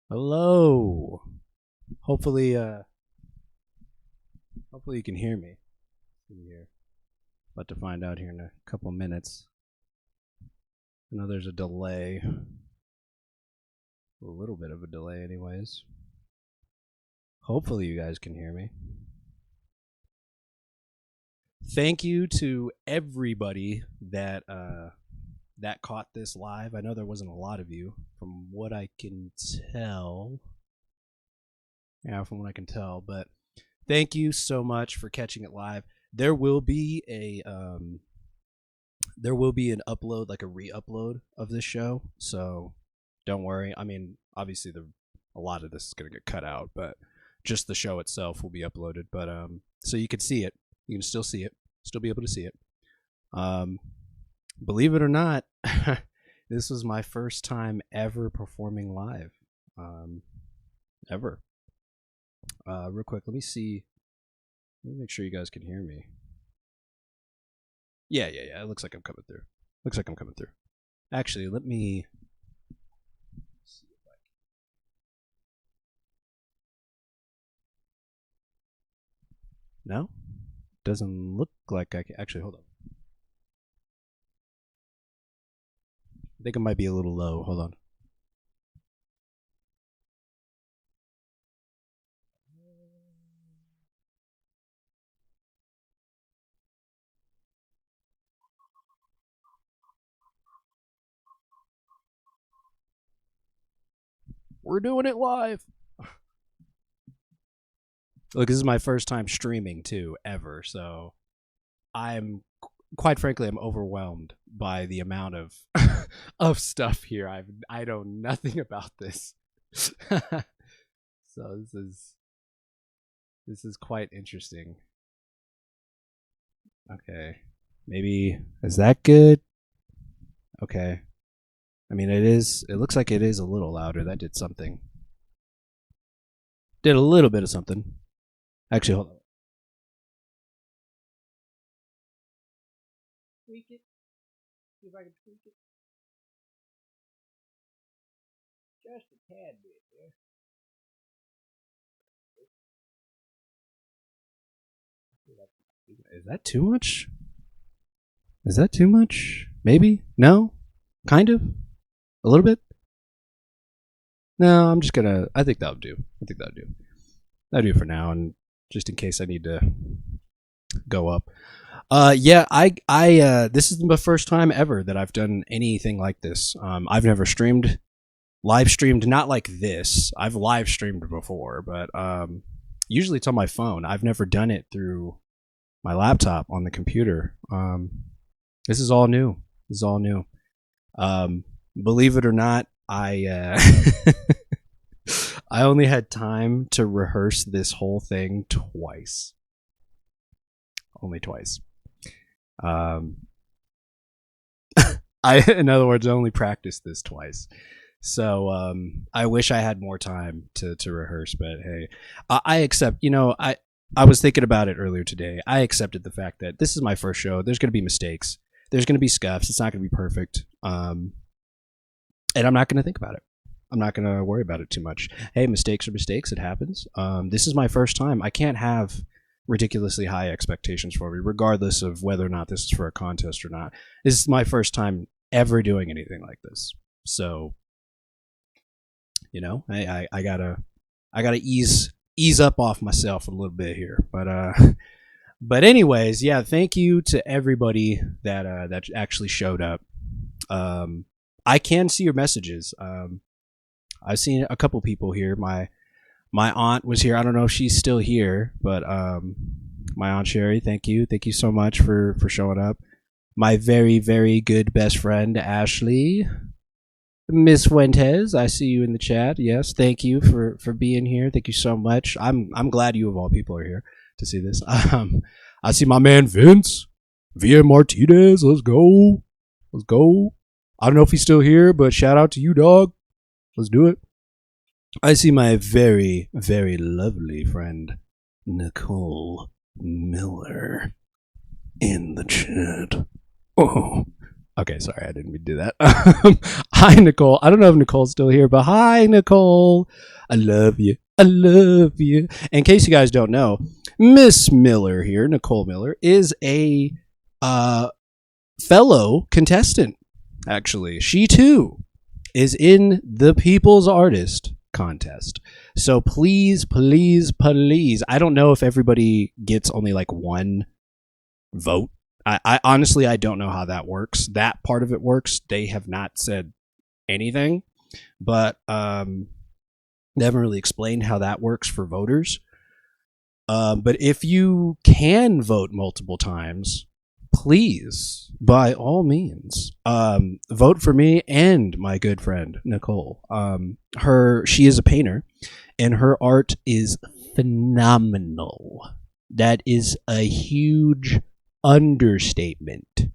Hello. Hopefully, hopefully you can hear me. Here, about to find out here in a couple minutes. I know there's a delay, a little bit of a delay, anyways. Hopefully you guys can hear me. Thank you to everybody that caught this live. I know there wasn't a lot of you, from what I can tell. Yeah, from what I can tell, but thank you so much for catching it live. There will be an upload, like a re-upload of this show, so don't worry. I mean, obviously a lot of this is going to get cut out, but just the show itself will be uploaded. But so you can see it. You can still see it. Still be able to see it. Believe it or not, this was my first time ever performing live. Ever. Real quick, let me see. Let me make sure you guys can hear me. Yeah. It looks like I'm coming through. Actually, let me see if I can. No? Doesn't look like I can. Actually, hold on. I think it might be a little low. Hold on. We're doing it live. Look, this is my first time streaming too, ever. So I'm quite frankly, I'm overwhelmed by the amount of of stuff here. I know nothing about this. So this is quite interesting. Okay. Maybe is that good? Okay. I mean, it looks like it is a little louder. That did something. Did a little bit of something. Actually, hold on. Tweak it. See if I can tweak it. Just a tad bit there. Is that too much? Is that too much? Maybe? No? Kind of? A little bit? No, I'm just gonna. I think that'll do. That'll do for now, and just in case I need to go up. Yeah, this is the first time ever that I've done anything like this. I've never live streamed, not like this. I've live streamed before, but usually it's on my phone. I've never done it through my laptop on the computer. This is all new. Believe it or not, I only had time to rehearse this whole thing twice. Only twice. In other words, I only practiced this twice. So I wish I had more time to rehearse, but hey, I accept. I was thinking about it earlier today. I accepted the fact that this is my first show. There's going to be mistakes. There's going to be scuffs. It's not going to be perfect. And I'm not going to think about it. I'm not going to worry about it too much. Hey, mistakes are mistakes. It happens. This is my first time. I can't have ridiculously high expectations for me, regardless of whether or not this is for a contest or not. This is my first time ever doing anything like this. So, I gotta ease up off myself a little bit here. But anyways, yeah, thank you to everybody that actually showed up. I can see your messages. I've seen a couple people here. My aunt was here. I don't know if she's still here, but my aunt Sherry, thank you so much for showing up. My very, very good best friend Ashley, Miss Fuentes, I see you in the chat. Yes, thank you for being here. Thank you so much. I'm glad you of all people are here to see this. I see my man Vince Martinez. Let's go. I don't know if he's still here, but shout out to you, dog. Let's do it. I see my very, very lovely friend Nicole Miller in the chat. Oh, Okay, sorry, I didn't mean to do that. Hi, Nicole. I don't know if Nicole's still here, but hi, Nicole. I love you. I love you. In case you guys don't know, Miss Miller here, Nicole Miller, is a fellow contestant. Actually, she too is in the People's Artist contest. So please, please, please. I don't know if everybody gets only like one vote. I honestly, I don't know how that works. That part of it works. They have not said anything, but they haven't really explained how that works for voters. But if you can vote multiple times, please, by all means, vote for me and my good friend Nicole. She is a painter, and her art is phenomenal. That is a huge understatement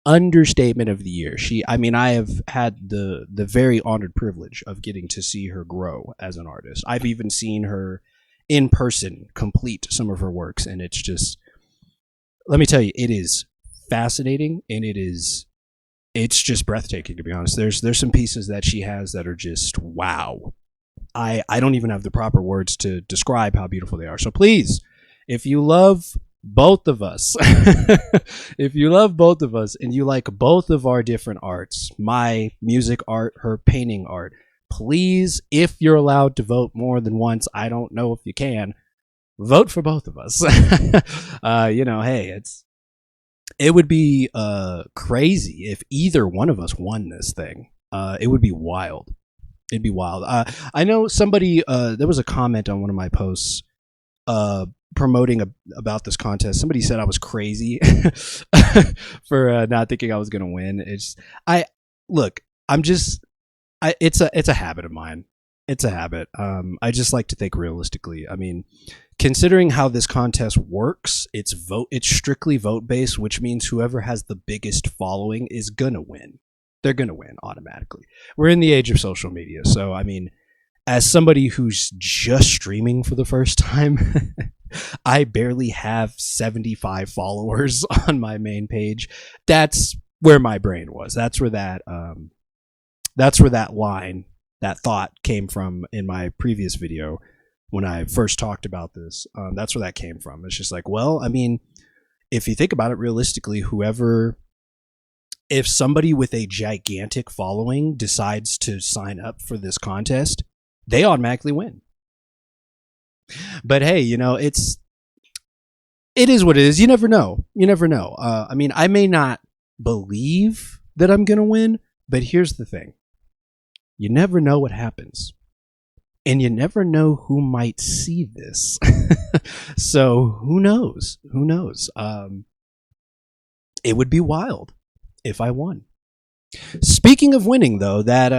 of the year. I have had the very honored privilege of getting to see her grow as an artist. I've even seen her in person complete some of her works, and it's just, let me tell you, it is fascinating, and it's just breathtaking, to be honest. There's some pieces that she has that are just wow. I don't even have the proper words to describe how beautiful they are. So please, if you love both of us, if you love both of us and you like both of our different arts, my music art, her painting art, please, if you're allowed to vote more than once, I don't know if you can, vote for both of us. Hey, it would be crazy if either one of us won this thing. It would be wild. It'd be wild. I know somebody, there was a comment on one of my posts promoting about this contest. Somebody said I was crazy for not thinking I was going to win. It's a habit of mine. It's a habit. I just like to think realistically. I mean, considering how this contest works, it's strictly vote based, which means whoever has the biggest following is gonna win. They're gonna win automatically. We're in the age of social media, so I mean, as somebody who's just streaming for the first time, I barely have 75 followers on my main page. That's where my brain was. That's where that thought came from in my previous video when I first talked about this. That's where that came from. It's just like, well, I mean, if you think about it realistically, if somebody with a gigantic following decides to sign up for this contest, they automatically win. But hey, it is what it is. You never know. I mean, I may not believe that I'm going to win, but here's the thing. You never know what happens. And you never know who might see this. So who knows? It would be wild if I won. Speaking of winning, though, that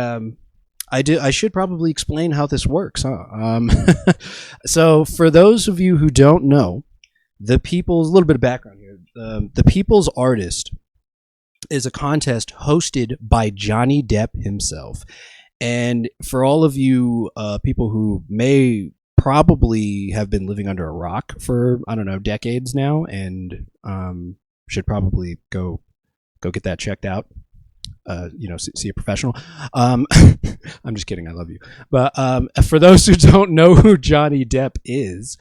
I should probably explain how this works, huh? So for those of you who don't know, a little bit of background here. The People's Artist is a contest hosted by Johnny Depp himself. And for all of you people who may probably have been living under a rock for, I don't know, decades now, and should probably go get that checked out, see a professional. I'm just kidding. I love you. But for those who don't know who Johnny Depp is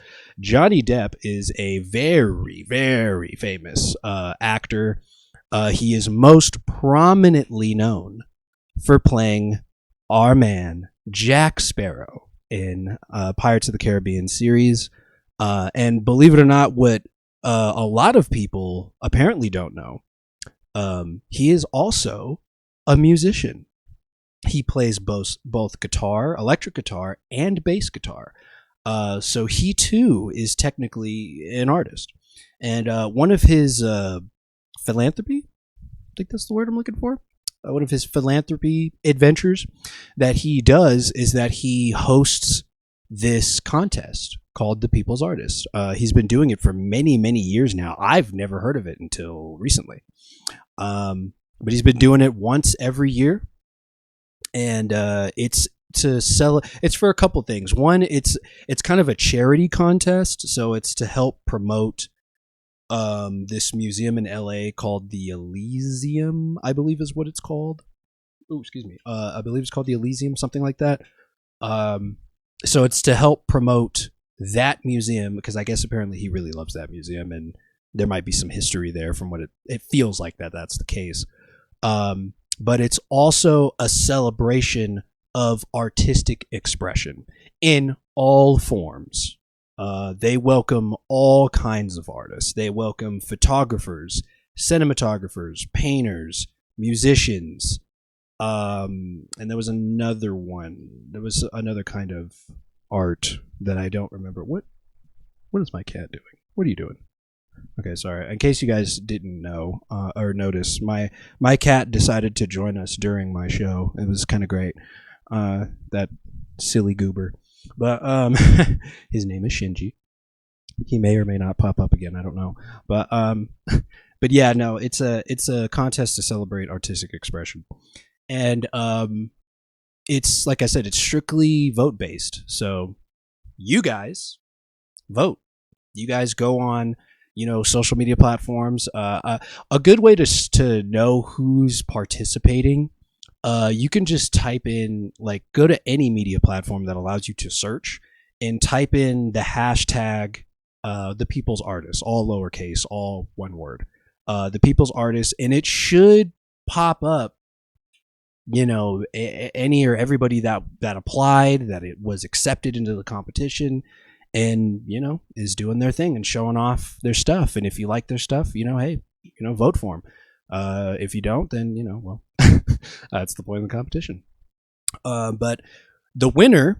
a very, very famous actor. He is most prominently known for playing our man Jack Sparrow in Pirates of the Caribbean series. And believe it or not, what a lot of people apparently don't know, he is also a musician. He plays both guitar, electric guitar, and bass guitar. So he too is technically an artist. And one of his philanthropy, I think that's the word I'm looking for. One of his philanthropy adventures that he does is that he hosts this contest called the People's Artist. He's been doing it for many, many years now. I've never heard of it until recently. But he's been doing it once every year. And it's to sell. It's for a couple things. One, it's kind of a charity contest. So it's to help promote this museum in LA called the Elysium, I believe is what it's called. Oh, excuse me. I believe it's called the Elysium, something like that. So it's to help promote that museum, because I guess apparently he really loves that museum, and there might be some history there from what it feels like that's the case. But it's also a celebration of artistic expression in all forms. They welcome all kinds of artists. They welcome photographers, cinematographers, painters, musicians. And there was another one. There was another kind of art that I don't remember. What is my cat doing? What are you doing? Okay, sorry. In case you guys didn't know or notice, my cat decided to join us during my show. It was kind of great. That silly goober. But his name is Shinji. He may or may not pop up again. I don't know. But but yeah, no, it's a contest to celebrate artistic expression, and it's like I said, it's strictly vote based. So you guys vote. You guys go on, social media platforms. A good way to know who's participating. You can just type in, go to any media platform that allows you to search and type in the hashtag, the People's Artist, all lowercase, all one word, the People's Artist, and it should pop up, any or everybody that applied, that it was accepted into the competition, and, is doing their thing and showing off their stuff. And if you like their stuff, hey, vote for them. If you don't, then, well, that's the point of the competition. But the winner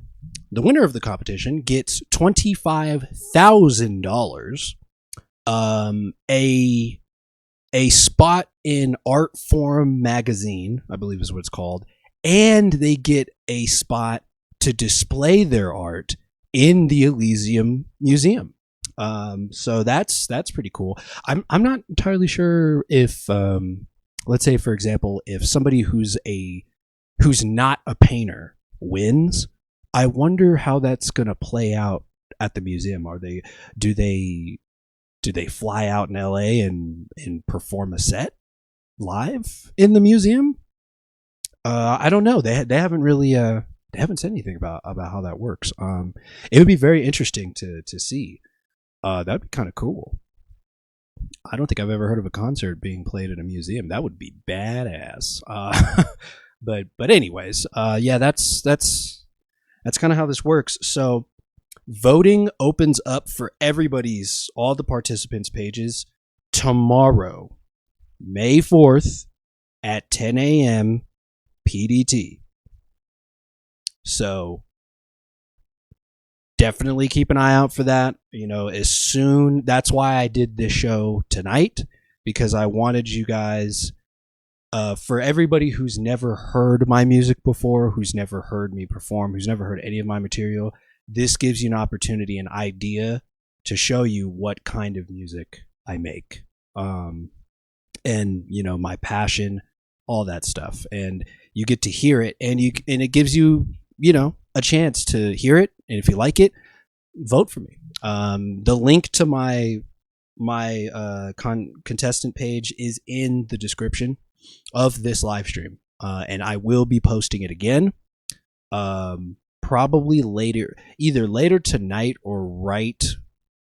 of the competition gets $25,000, a spot in Art Forum magazine, I believe is what it's called, and they get a spot to display their art in the Elysium Museum. So that's pretty cool. I'm not entirely sure if, let's say, for example, if somebody who's not a painter wins, I wonder how that's going to play out at the museum. Do they fly out in LA and perform a set live in the museum? I don't know. They haven't really they haven't said anything about how that works. It would be very interesting to see. That'd be kind of cool. I don't think I've ever heard of a concert being played in a museum. That would be badass. But anyways, yeah, that's kind of how this works. So voting opens up for all the participants' pages tomorrow, May 4th at 10 a.m. PDT. So definitely keep an eye out for that. That's why I did this show tonight, because I wanted you guys, for everybody who's never heard my music before, who's never heard me perform, who's never heard any of my material, this gives you an opportunity, an idea to show you what kind of music I make. And my passion, all that stuff. And you get to hear it, and it gives you, a chance to hear it. And if you like it, vote for me. The link to my contestant page is in the description of this live stream, and I will be posting it again, probably either later tonight or right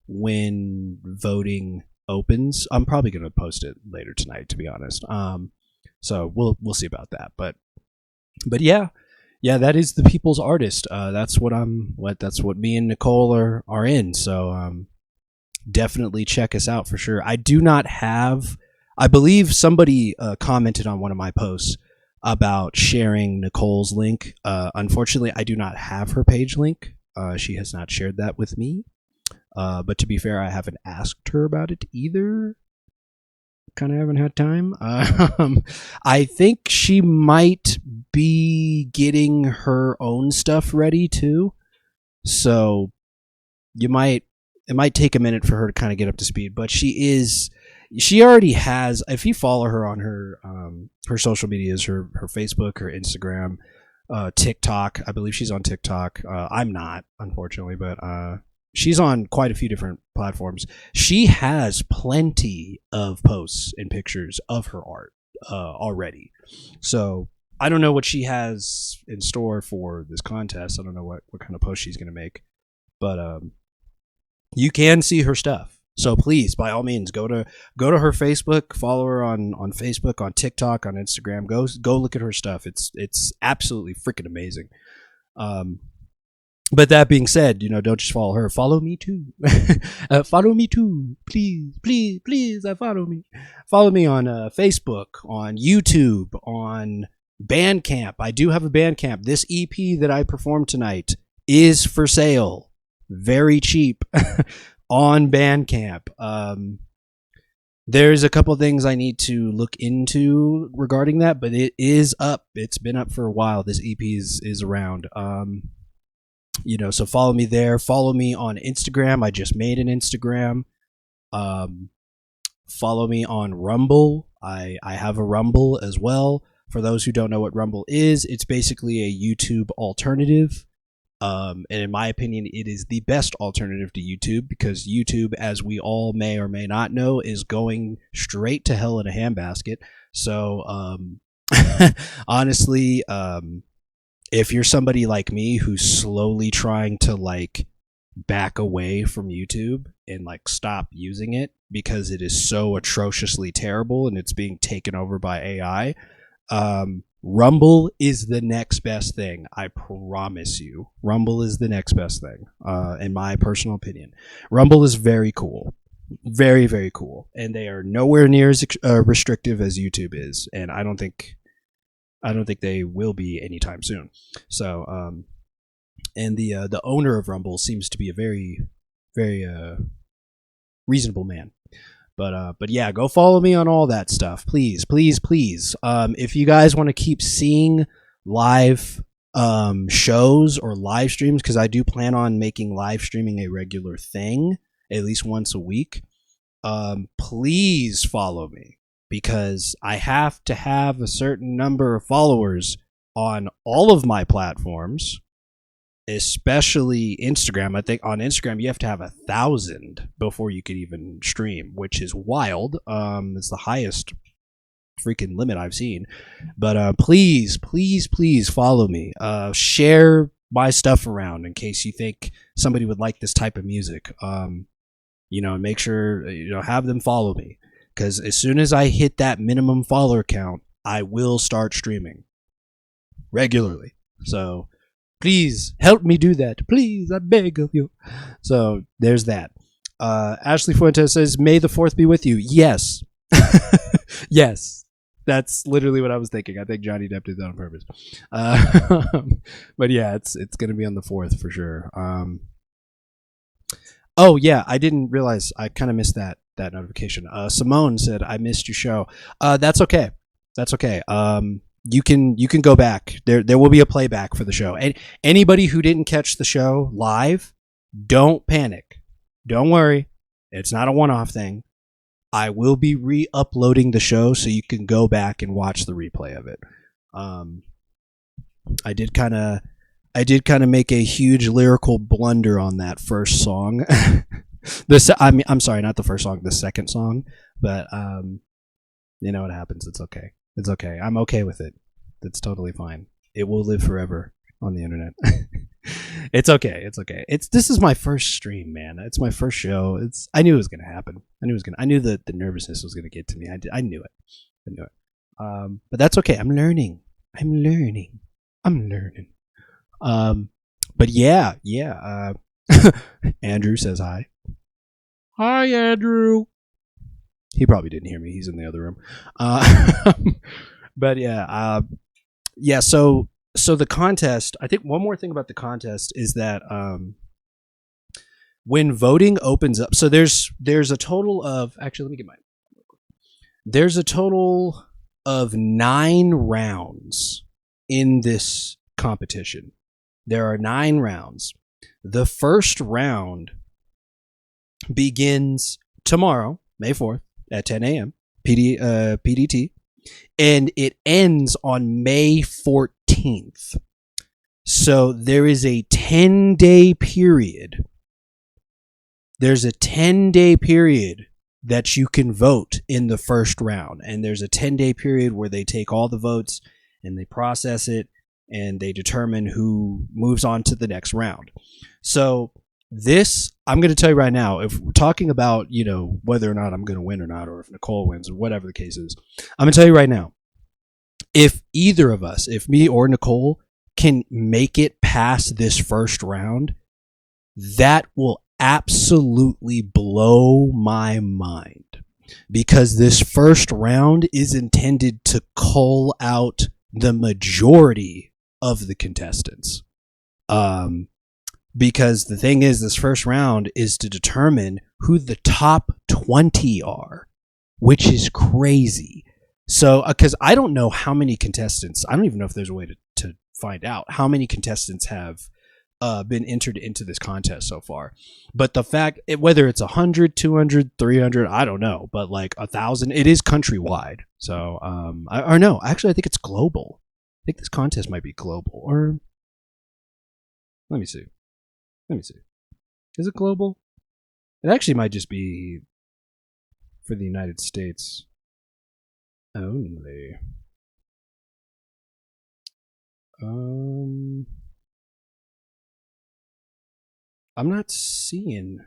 when voting opens. I'm probably going to post it later tonight, to be honest. So we'll see about that. But yeah, that is the People's Artist. That's what me and Nicole are in. So definitely check us out for sure. I believe somebody commented on one of my posts about sharing Nicole's link. Unfortunately, I do not have her page link. She has not shared that with me. But to be fair, I haven't asked her about it either. Kind of haven't had time. I think she might be getting her own stuff ready too. So it might take a minute for her to kind of get up to speed, but she already has, if you follow her on her social medias, her Facebook, her Instagram, TikTok, I believe she's on TikTok. I'm not, unfortunately, but she's on quite a few different platforms. She has plenty of posts and pictures of her art already. So I don't know what she has in store for this contest. I don't know what kind of post she's going to make, but you can see her stuff. So please, by all means, go to her Facebook, follow her on Facebook, on TikTok, on Instagram. Go look at her stuff. It's absolutely freaking amazing. But that being said, don't just follow her. Follow me too. Follow me too. Please, please, please, follow me. Follow me on Facebook, on YouTube, on Bandcamp. I do have a Bandcamp. This EP that I performed tonight is for sale. Very cheap on Bandcamp. There's a couple things I need to look into regarding that, but it is up. It's been up for a while. This EP is around. So follow me there. Follow me on Instagram. I just made an Instagram. Follow me on Rumble. I have a Rumble as well. For those who don't know what Rumble is, it's basically a YouTube alternative. And in my opinion, it is the best alternative to YouTube, because YouTube, as we all may or may not know, is going straight to hell in a handbasket. So, honestly, if you're somebody like me who's slowly trying to back away from YouTube and stop using it because it is so atrociously terrible and it's being taken over by AI, Rumble is the next best thing. I promise you. Rumble is the next best thing, in my personal opinion. Rumble is very cool. Very, very cool. And they are nowhere near as restrictive as YouTube is. And I don't think they will be anytime soon. So, and the owner of Rumble seems to be a very, very reasonable man. But yeah, go follow me on all that stuff, please, please, please. If you guys want to keep seeing live shows or live streams, because I do plan on making live streaming a regular thing, at least once a week. Please follow me, because I have to have a certain number of followers on all of my platforms, especially Instagram. I think on Instagram you have to have 1,000 before you could even stream, which is wild. It's the highest freaking limit I've seen. But please, please, please follow me. Share my stuff around in case you think somebody would like this type of music. And make sure have them follow me, because as soon as I hit that minimum follower count, I will start streaming regularly. So please help me do that. Please, I beg of you. So there's that. Ashley Fuentes says, "May the 4th be with you." Yes. Yes. That's literally what I was thinking. I think Johnny Depp did that on purpose. But yeah, it's going to be on the 4th for sure. Oh yeah, I didn't realize. I kind of missed that notification. Simone said, "I missed your show." That's okay. That's okay. You can go back. There will be a playback for the show. And anybody who didn't catch the show live, don't panic. Don't worry. It's not a one-off thing. I will be re-uploading the show so you can go back and watch the replay of it. I did kind of make a huge lyrical blunder on that first song. I'm sorry, not the first song, the second song. But you know what happens. It's okay. It's okay. I'm okay with it. It's totally fine. It will live forever on the internet. It's okay. It's okay. This is my first stream, man. It's my first show. I knew it was gonna happen. I knew that the nervousness was gonna get to me. I knew it. But that's okay. I'm learning. But yeah. Andrew says hi. Hi, Andrew. He probably didn't hear me. He's in the other room. But yeah. So the contest, I think one more thing about the contest is that when voting opens up, so there's a total of, actually, let me get mine. There's a total of 9 rounds in this competition. There are 9 rounds. The first round begins tomorrow, May 4th at 10 a.m. PDT, and it ends on May 14th. So there is a 10-day period there's a 10-day period that you can vote in the first round. And there's a 10-day period where they take all the votes and they process it and they determine who moves on to the next round. So this, I'm going to tell you right now, if we're talking about, whether or not I'm going to win or not, or if Nicole wins or whatever the case is, I'm going to tell you right now, if either of us, if me or Nicole can make it past this first round, that will absolutely blow my mind, because this first round is intended to cull out the majority of the contestants. Because the thing is, this first round is to determine who the top 20 are, which is crazy. So, because I don't know how many contestants, I don't even know if there's a way to find out how many contestants have been entered into this contest so far. But the fact, whether it's 100, 200, 300, I don't know, but like 1,000, it is countrywide. So, or no, actually, I think it's global. I think this contest might be global, or let me see. Is it global? It actually might just be for the United States only. I'm not seeing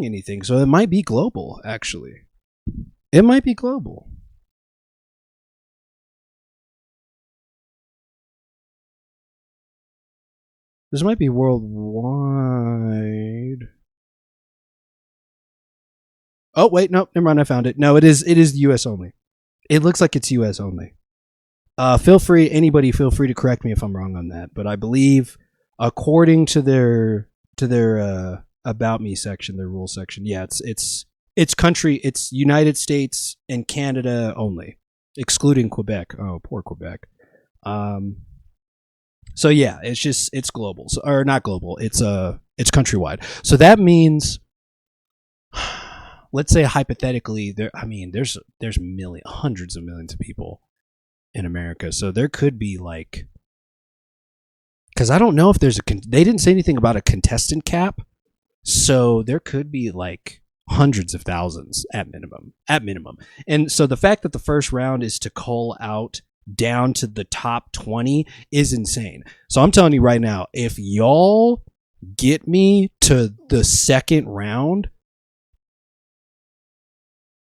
anything, so it might be global, actually. It might be global. This might be worldwide. Oh, wait, no, never mind, I found it. No, it is US only. It looks like it's US only. Feel free to correct me if I'm wrong on that, but I believe, according to their about me section, their rules section, yeah, it's United States and Canada only, excluding Quebec. Oh, poor Quebec. So yeah, it's global, or not global. It's countrywide. So that means, let's say hypothetically, there's hundreds of millions of people in America. So there could be like, because I don't know if there's they didn't say anything about a contestant cap. So there could be like hundreds of thousands at minimum. And so the fact that the first round is to cull out down to the top 20 is insane. So I'm telling you right now, if y'all get me to the second round,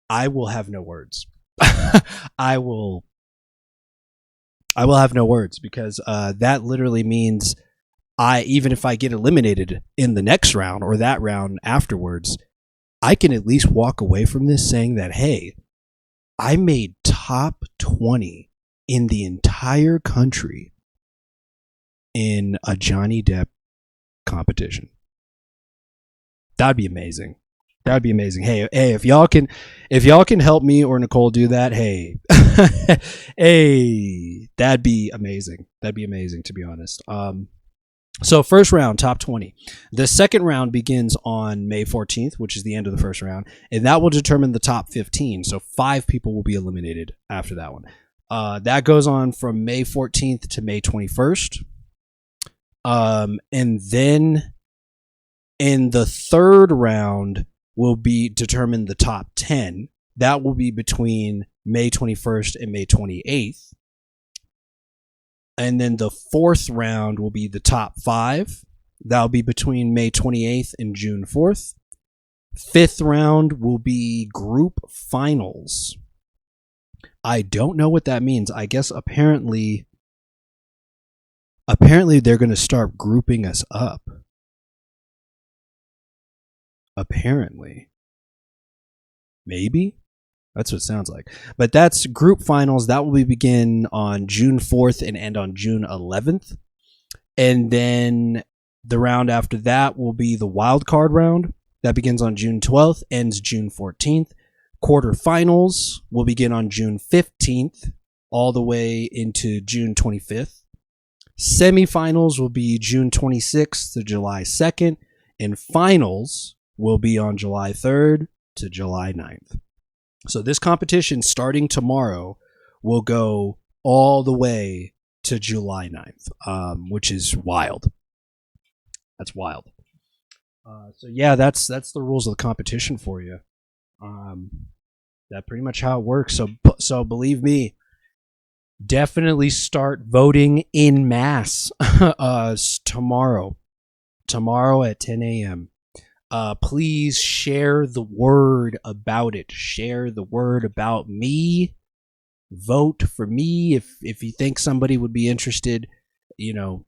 I will have no words. I will have no words, because that literally means even if I get eliminated in the next round or that round afterwards, I can at least walk away from this saying that, hey, I made top 20 in the entire country in a Johnny Depp competition. That'd be amazing. Hey, if y'all can help me or Nicole do that, hey, hey, that'd be amazing. To be honest. So first round, top 20. The second round begins on May 14th, which is the end of the first round, and that will determine the top 15. So 5 people will be eliminated after that one. That goes on from May 14th to May 21st. And then in the third round will be determine the top 10. That will be between May 21st and May 28th. And then the fourth round will be the top 5. That'll be between May 28th and June 4th. Fifth round will be group finals. I don't know what that means. I guess apparently they're going to start grouping us up. Apparently. Maybe? That's what it sounds like. But that's group finals. That will begin on June 4th and end on June 11th. And then the round after that will be the wild card round. That begins on June 12th, ends June 14th. Quarterfinals will begin on June 15th, all the way into June 25th. Semifinals will be June 26th to July 2nd. And finals will be on July 3rd to July 9th. So this competition, starting tomorrow, will go all the way to July 9th, which is wild. That's wild. So yeah, that's the rules of the competition for you. Um, that pretty much how it works. So believe me, definitely start voting in mass tomorrow. Tomorrow at 10 a.m. Please share the word about it. Share the word about me. Vote for me if you think somebody would be interested. You know,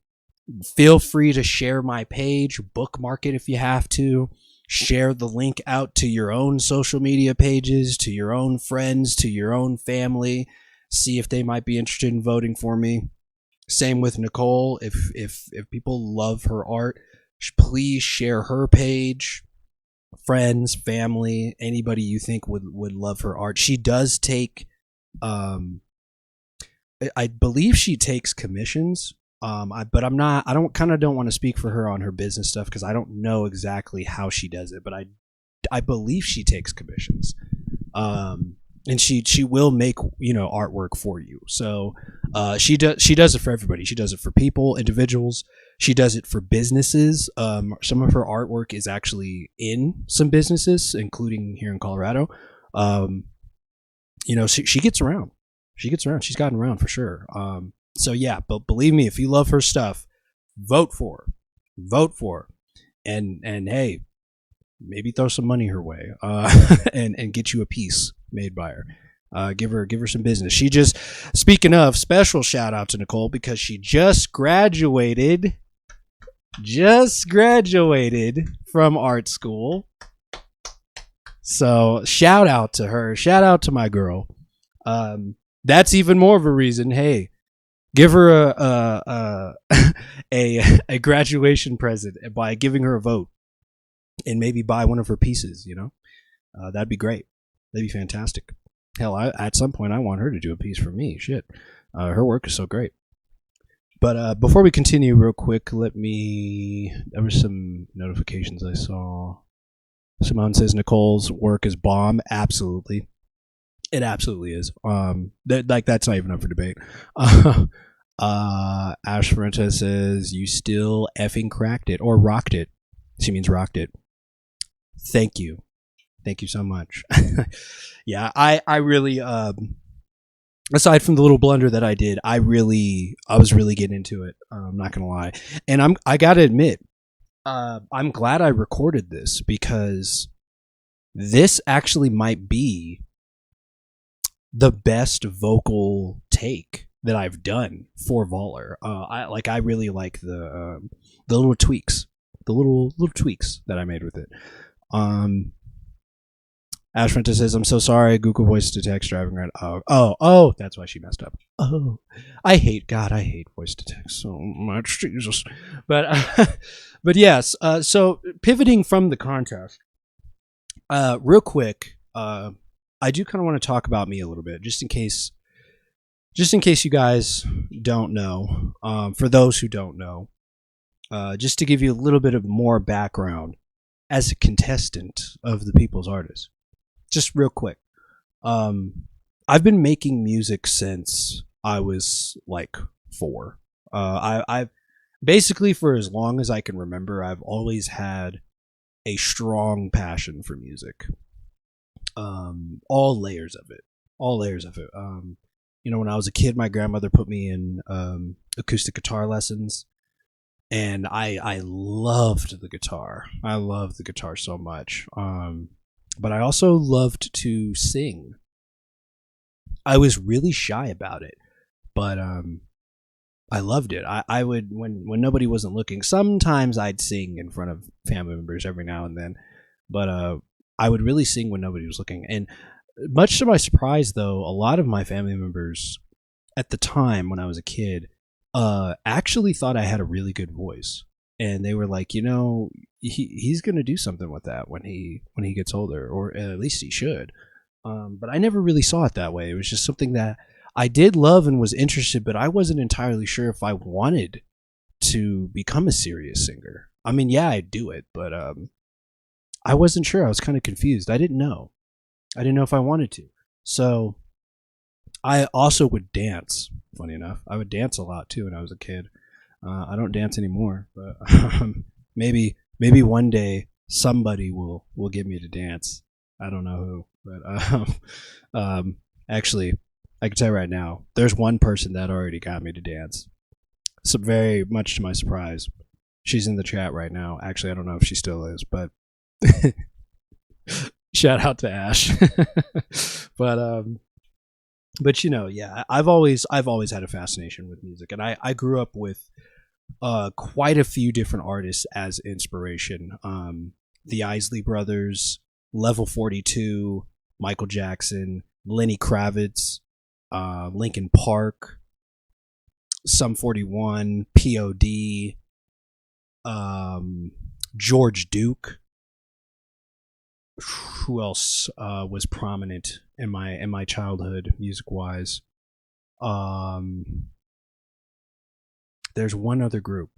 feel free to share my page, bookmark it if you have to. Share the link out to your own social media pages, to your own friends, to your own family. See if they might be interested in voting for me. Same with Nicole. If people love her art, please share her page. Friends, family, anybody you think would love her art. She does take, I believe she takes commissions. But I'm not. I don't want to speak for her on her business stuff because I don't know exactly how she does it. But I believe she takes commissions. And she will make artwork for you. So she does it for everybody. She does it for people, individuals. She does it for businesses. Some of her artwork is actually in some businesses, including here in Colorado. She gets around. She gets around. She's gotten around for sure. So yeah, but believe me, if you love her stuff, vote for her. Vote for her. And hey, maybe throw some money her way, and get you a piece made by her. Give her some business. Speaking of, special shout out to Nicole because she just graduated from art school. So shout out to her. Shout out to my girl. That's even more of a reason. Hey, give her a graduation present by giving her a vote. And maybe buy one of her pieces, that'd be great. That'd be fantastic. Hell, at some point I want her to do a piece for me. Shit, her work is so great. But before we continue, real quick, there were some notifications I saw. Simone says Nicole's work is bomb. Absolutely, it absolutely is. That's not even up for debate. Ash Ferrenta says you still effing cracked it or rocked it. She means rocked it. Thank you so much. Yeah, I really aside from the little blunder that I did, I was really getting into it. I'm not gonna lie, and I gotta admit, I'm glad I recorded this because this actually might be the best vocal take that I've done for Volur. I really like the little tweaks, that I made with it. Ash Renta says, I'm so sorry, Google Voice to Text driving right. Oh, that's why she messed up. Oh, I hate voice to text so much, Jesus. But but yes, so pivoting from the contest, real quick, I do kind of want to talk about me a little bit, just in case you guys don't know. For those who don't know, just to give you a little bit of more background as a contestant of the People's Artist. Just real quick. I've been making music since I was like 4. I've basically, for as long as I can remember, I've always had a strong passion for music. All layers of it. When I was a kid, my grandmother put me in acoustic guitar lessons. And I loved the guitar. I loved the guitar so much. But I also loved to sing. I was really shy about it, but I loved it. I would, when nobody wasn't looking, sometimes I'd sing in front of family members every now and then, but I would really sing when nobody was looking. And much to my surprise, though, a lot of my family members at the time when I was a kid actually thought I had a really good voice, and they were like, he's gonna do something with that when he gets older, or at least he should. But I never really saw it that way. It was just something that I did love and was interested, but I wasn't entirely sure if I wanted to become a serious singer. I mean, yeah, I'd do it, but I wasn't sure. I was kind of confused. I didn't know if I wanted to. So I also would dance. Funny enough, I would dance a lot too when I was a kid. I don't dance anymore, but maybe one day somebody will get me to dance. I don't know who, but actually, I can tell you right now, there's one person that already got me to dance. So very much to my surprise, she's in the chat right now. Actually, I don't know if she still is, but shout out to Ash. But yeah, I've always had a fascination with music, and I grew up with quite a few different artists as inspiration. The Isley Brothers, Level 42, Michael Jackson, Lenny Kravitz, Linkin Park, Sum 41, POD, George Duke. Who else was prominent in my childhood music wise? There's one other group.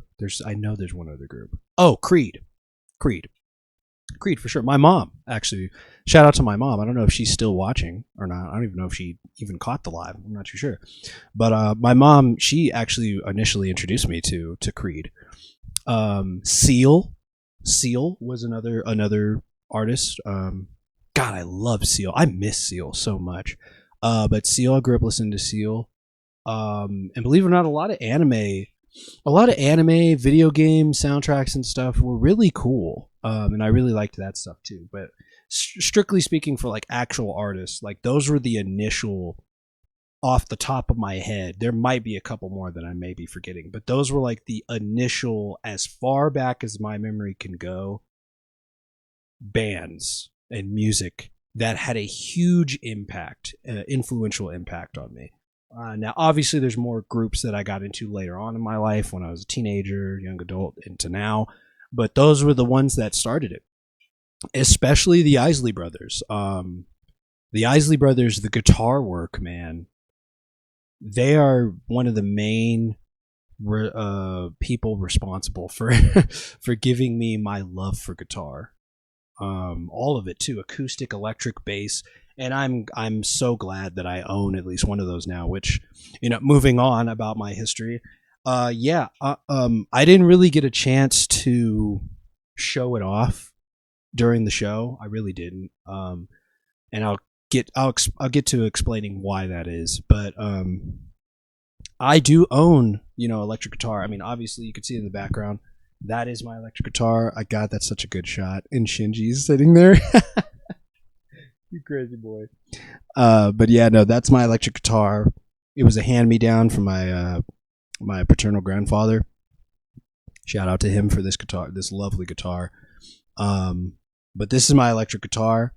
I know there's one other group. Oh, Creed for sure. My mom, actually, shout out to my mom. I don't know if she's still watching or not. I don't even know if she even caught the live. I'm not too sure. But my mom, she actually initially introduced me to Creed. Seal was another artist. God, I love Seal. I miss Seal so much. But Seal, I grew up listening to Seal. And believe it or not, a lot of anime video game soundtracks and stuff were really cool. And I really liked that stuff too. But strictly speaking, for like actual artists, like those were the initial, off the top of my head. There might be a couple more that I may be forgetting, but those were like the initial, as far back as my memory can go, bands and music that had a huge impact, influential impact on me. Now, obviously, there's more groups that I got into later on in my life when I was a teenager, young adult, into now. But those were the ones that started it, especially the Isley Brothers. The Isley Brothers, the guitar work, man, they are one of the main people responsible for for giving me my love for guitar. All of it too, acoustic, electric, bass. And I'm so glad that I own at least one of those now, which, moving on about my history. I didn't really get a chance to show it off during the show. I really didn't. And I'll get to explaining why that is. But I do own, electric guitar. I mean, obviously you can see it in the background. That is my electric guitar. God, that's such a good shot. And Shinji's sitting there. You crazy boy. But yeah, no, that's my electric guitar. It was a hand-me-down from my my paternal grandfather. Shout out to him for this guitar, this lovely guitar. But this is my electric guitar.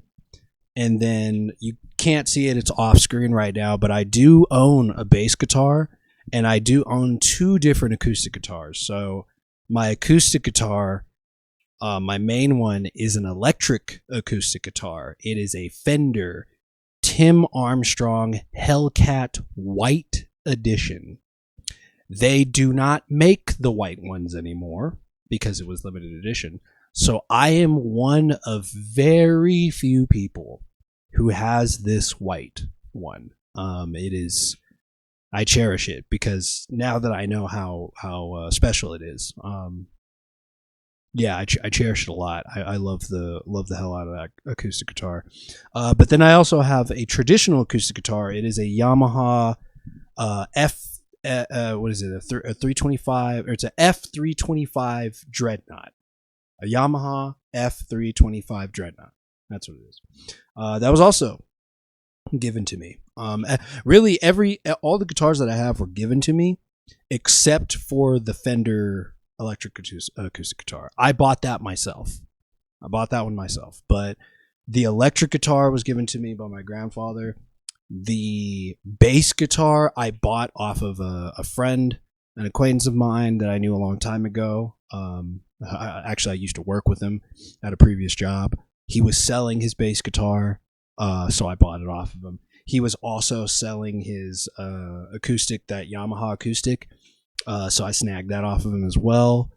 And then you can't see it, it's off screen right now, but I do own a bass guitar, and I do own 2 different acoustic guitars. So my acoustic guitar, my main one, is an electric acoustic guitar. It is a Fender Tim Armstrong Hellcat White Edition. They do not make the white ones anymore because it was limited edition. So I am one of very few people who has this white one. It is, I cherish it because now that I know how special it is. Yeah, I cherish it a lot. I love the hell out of that acoustic guitar. But then I also have a traditional acoustic guitar. It is a Yamaha what is it? A 325, or it's a F325 Dreadnought. A Yamaha F325 Dreadnought. That's what it is. That was also given to me. Really, all the guitars that I have were given to me, except for the Fender electric acoustic guitar. I bought that myself. But the electric guitar was given to me by my grandfather. The bass guitar I bought off of a friend, an acquaintance of mine that I knew a long time ago. I used to work with him at a previous job. He was selling his bass guitar, so I bought it off of him. He was also selling his acoustic, that Yamaha acoustic, so I snagged that off of him as well.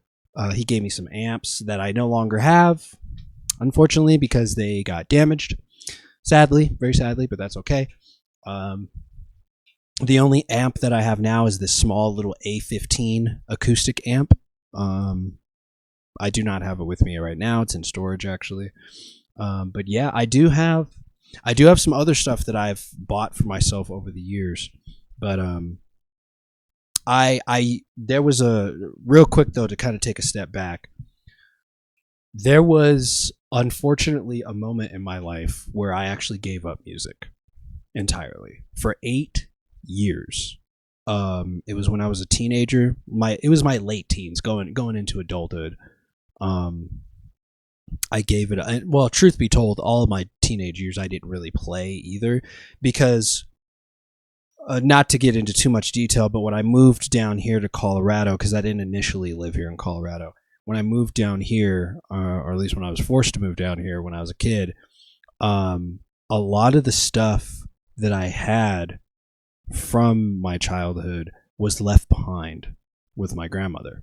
He gave me some amps that I no longer have, unfortunately, because they got damaged. Sadly, very sadly, but that's okay. The only amp that I have now is this small little A15 acoustic amp. I do not have it with me right now. It's in storage actually. But yeah, I do have some other stuff that I've bought for myself over the years. But I there was a real quick though to kind of take a step back. There was unfortunately a moment in my life where I actually gave up music entirely for 8 years. It was when I was a teenager. It was my late teens, going into adulthood. I gave it. Well, truth be told, all of my teenage years I didn't really play either, because not to get into too much detail, but when I moved down here to Colorado, because I didn't initially live here in Colorado, when I moved down here, or at least when I was forced to move down here when I was a kid, a lot of the stuff that I had from my childhood was left behind with my grandmother.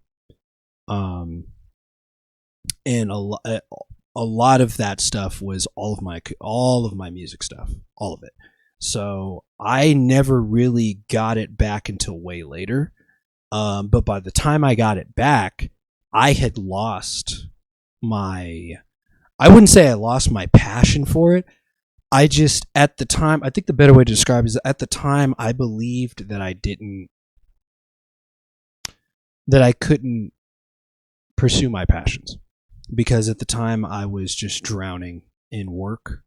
And a lot of that stuff was all of my music stuff, all of it. So I never really got it back until way later. But by the time I got it back, I had lost I wouldn't say I lost my passion for it. I just, at the time, I think the better way to describe it is at the time I believed that I couldn't pursue my passions, because at the time I was just drowning in work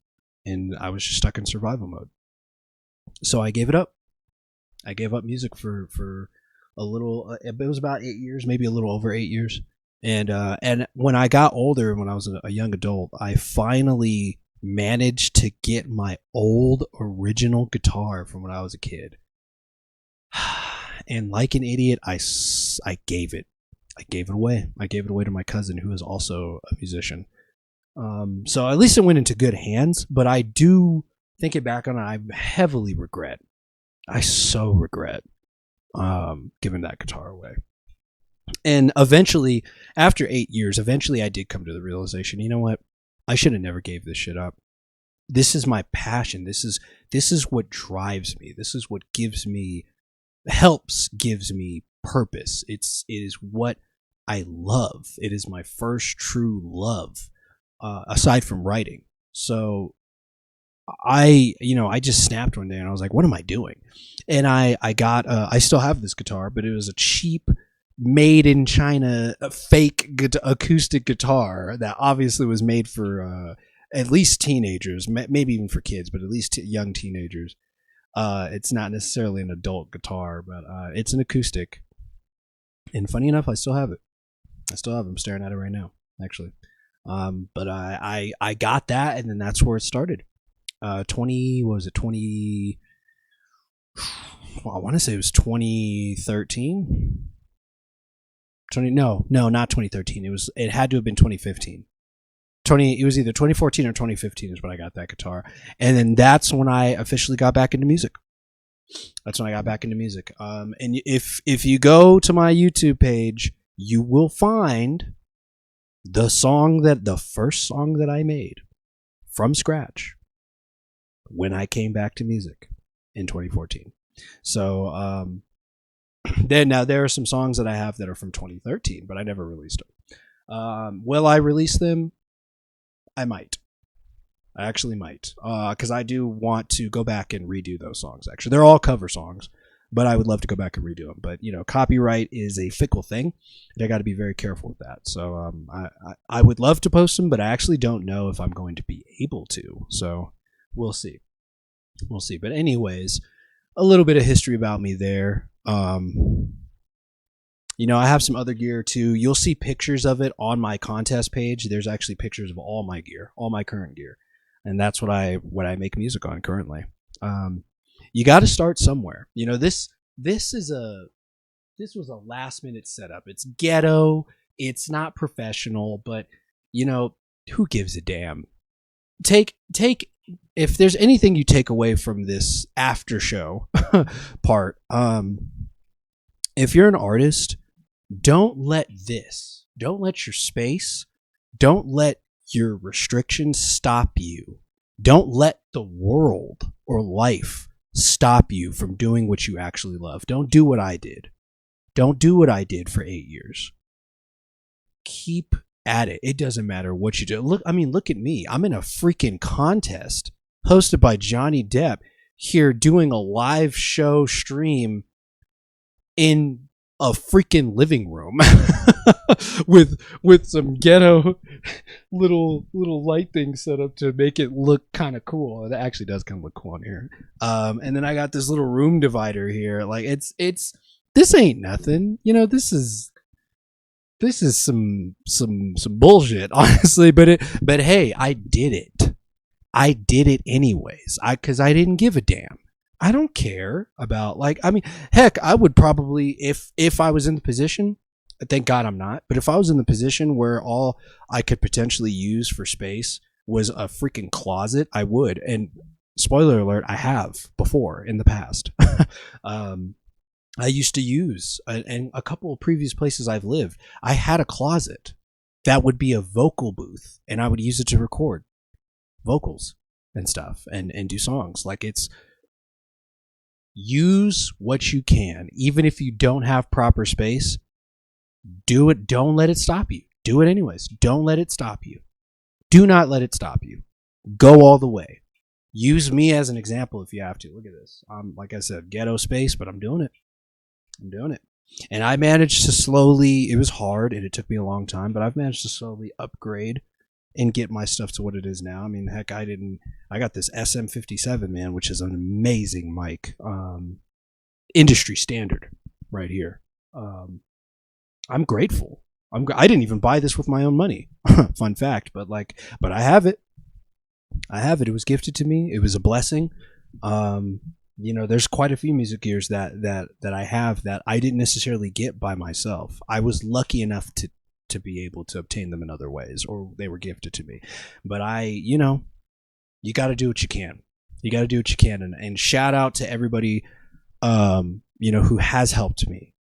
and I was just stuck in survival mode. So I gave it up. I gave up music for a little, it was about 8 years, maybe a little over 8 years. And when I got older, when I was a young adult, I finally managed to get my old original guitar from when I was a kid. And like an idiot, I gave it. I gave it away. I gave it away to my cousin, who is also a musician. So at least it went into good hands, but I do, thinking back on it, I heavily regret. I so regret giving that guitar away. And eventually, after 8 years, I did come to the realization, you know what? I should have never gave this shit up. This is my passion. This is what drives me. This is what gives me purpose. It is what I love. It is my first true love, aside from writing. So I just snapped one day and I was like, what am I doing? And I still have this guitar, but it was a cheap, made in China, fake acoustic guitar that obviously was made for at least teenagers, maybe even for kids, but at least young teenagers. It's not necessarily an adult guitar, but it's an acoustic. And funny enough, I still have it. I'm staring at it right now, actually. But I got that, and then that's where it started. 20, what was it, 20, well, I want to say it was 2013. No, not 2013. It had to have been 2015. It was either 2014 or 2015 is when I got that guitar. And then that's when I officially got back into music. And if you go to my YouTube page, you will find the first song that I made from scratch when I came back to music in 2014. So now there are some songs that I have that are from 2013, but I never released them. Will I release them? I might. I actually might, because I do want to go back and redo those songs. Actually, they're all cover songs, but I would love to go back and redo them. But copyright is a fickle thing, and I got to be very careful with that. So I would love to post them, but I actually don't know if I'm going to be able to. So we'll see. But anyways, a little bit of history about me there. I have some other gear too. You'll see pictures of it on my contest page. There's actually pictures of all my gear, all my current gear. And that's what I make music on currently. You got to start somewhere. This was a last minute setup. It's ghetto. It's not professional, but who gives a damn? If there's anything you take away from this after show part, if you're an artist, don't let your space, don't let your restrictions stop you. Don't let the world or life stop you from doing what you actually love. Don't do what I did. Don't do what I did for 8 years. Keep at it. It doesn't matter what you do. Look, I mean, look at me. I'm in a freaking contest hosted by Johnny Depp here doing a live show stream in a freaking living room with some ghetto little light things set up to make it look kind of cool. It actually does kind of look cool in here. And then I got this little room divider here. Like it's this ain't nothing. You know, this is some bullshit, honestly. But hey, I did it. I did it anyways. Because I didn't give a damn. I don't care about, like, I mean, heck, I would probably, if I was in the position, thank God I'm not, but if I was in the position where all I could potentially use for space was a freaking closet, I would. And spoiler alert, I have before in the past. I used to use, and a couple of previous places I've lived, I had a closet that would be a vocal booth, and I would use it to record vocals and stuff and do songs. Like, it's, use what you can. Even if you don't have proper space, do it. Don't let it stop you. Do it anyways. Don't let it stop you. Do not let it stop you. Go all the way. Use me as an example if you have to. Look at this. Like I said, ghetto space, but I'm doing it. I'm doing it. And I managed to slowly, it was hard and it took me a long time, but I've managed to slowly upgrade and get my stuff to what it is now. I mean, heck, I got this SM57, man, which is an amazing mic. Industry standard right here. I'm grateful. I didn't even buy this with my own money. Fun fact, but I have it. It was gifted to me. It was a blessing. You know, there's quite a few music gears that I have that I didn't necessarily get by myself. I was lucky enough to be able to obtain them in other ways, or they were gifted to me. But you know, you got to do what you can. You got to do what you can. And shout out to everybody, you know, who has helped me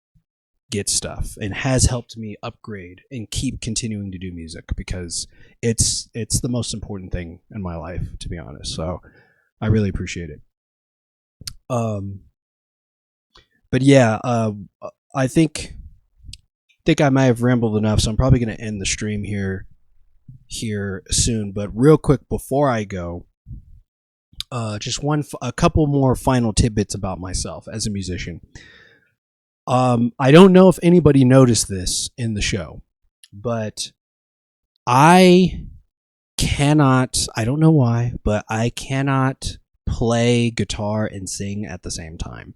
get stuff and has helped me upgrade and keep continuing to do music, because it's the most important thing in my life, to be honest. So I really appreciate it. But yeah, I think I might have rambled enough, so I'm probably going to end the stream here soon. But real quick before I go, just a couple more final tidbits about myself as a musician. I don't know if anybody noticed this in the show, but I don't know why, but I cannot play guitar and sing at the same time,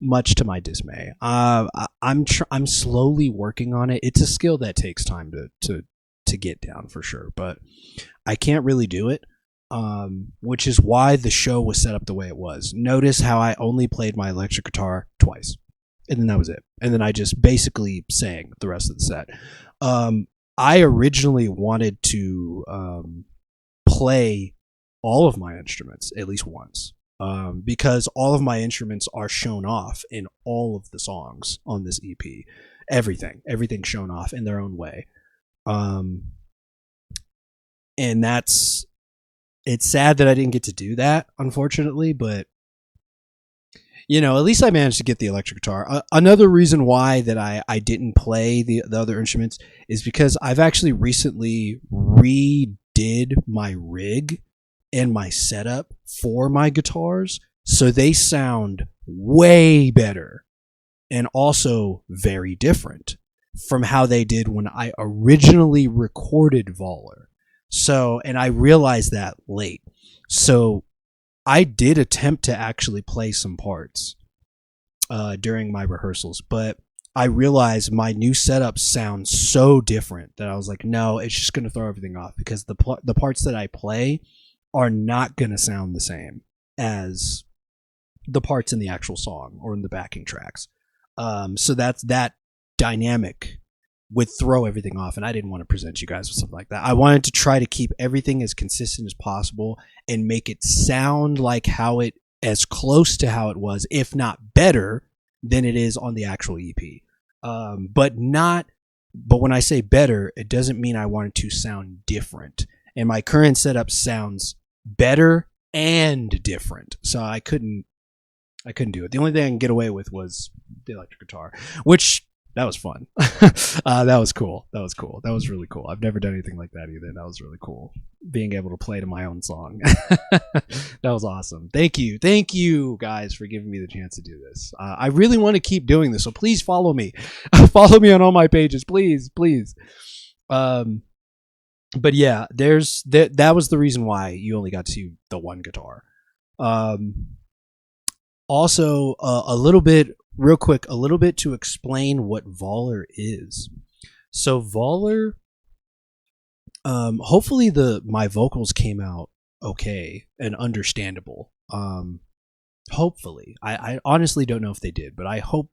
much to my dismay. I'm slowly working on it. It's a skill that takes time to get down for sure, but I can't really do it, which is why the show was set up the way it was. Notice how I only played my electric guitar twice, and then that was it. And then I just basically sang the rest of the set. I originally wanted to play all of my instruments at least once, because all of my instruments are shown off in all of the songs on this EP. Everything's shown off in their own way. And it's sad that I didn't get to do that, unfortunately, but you know, at least I managed to get the electric guitar. Another reason why that I didn't play the other instruments is because I've actually recently redid my rig and my setup for my guitars, so they sound way better and also very different from how they did when I originally recorded Volur. So, and I realized that late. So I did attempt to actually play some parts during my rehearsals, but I realized my new setup sounds so different that I was like, no, it's just going to throw everything off, because the parts that I play are not going to sound the same as the parts in the actual song or in the backing tracks. So that dynamic would throw everything off, and I didn't want to present you guys with something like that. I wanted to try to keep everything as consistent as possible and make it sound like as close to how it was, if not better than it is on the actual EP. But when I say better, it doesn't mean I want it to sound different. And my current setup sounds better and different, so I couldn't do it. The only thing I can get away with was the electric guitar, which that was fun. That was cool. That was cool. That was really cool. I've never done anything like that either. That was really cool. Being able to play to my own song. That was awesome. Thank you guys for giving me the chance to do this. I really want to keep doing this, so please follow me. Follow me on all my pages, please. But yeah, that was the reason why you only got to see the one guitar. Also, a little bit, real quick, a little bit to explain what Volur is. So Volur, hopefully my vocals came out okay and understandable. Hopefully, I honestly don't know if they did, but I hope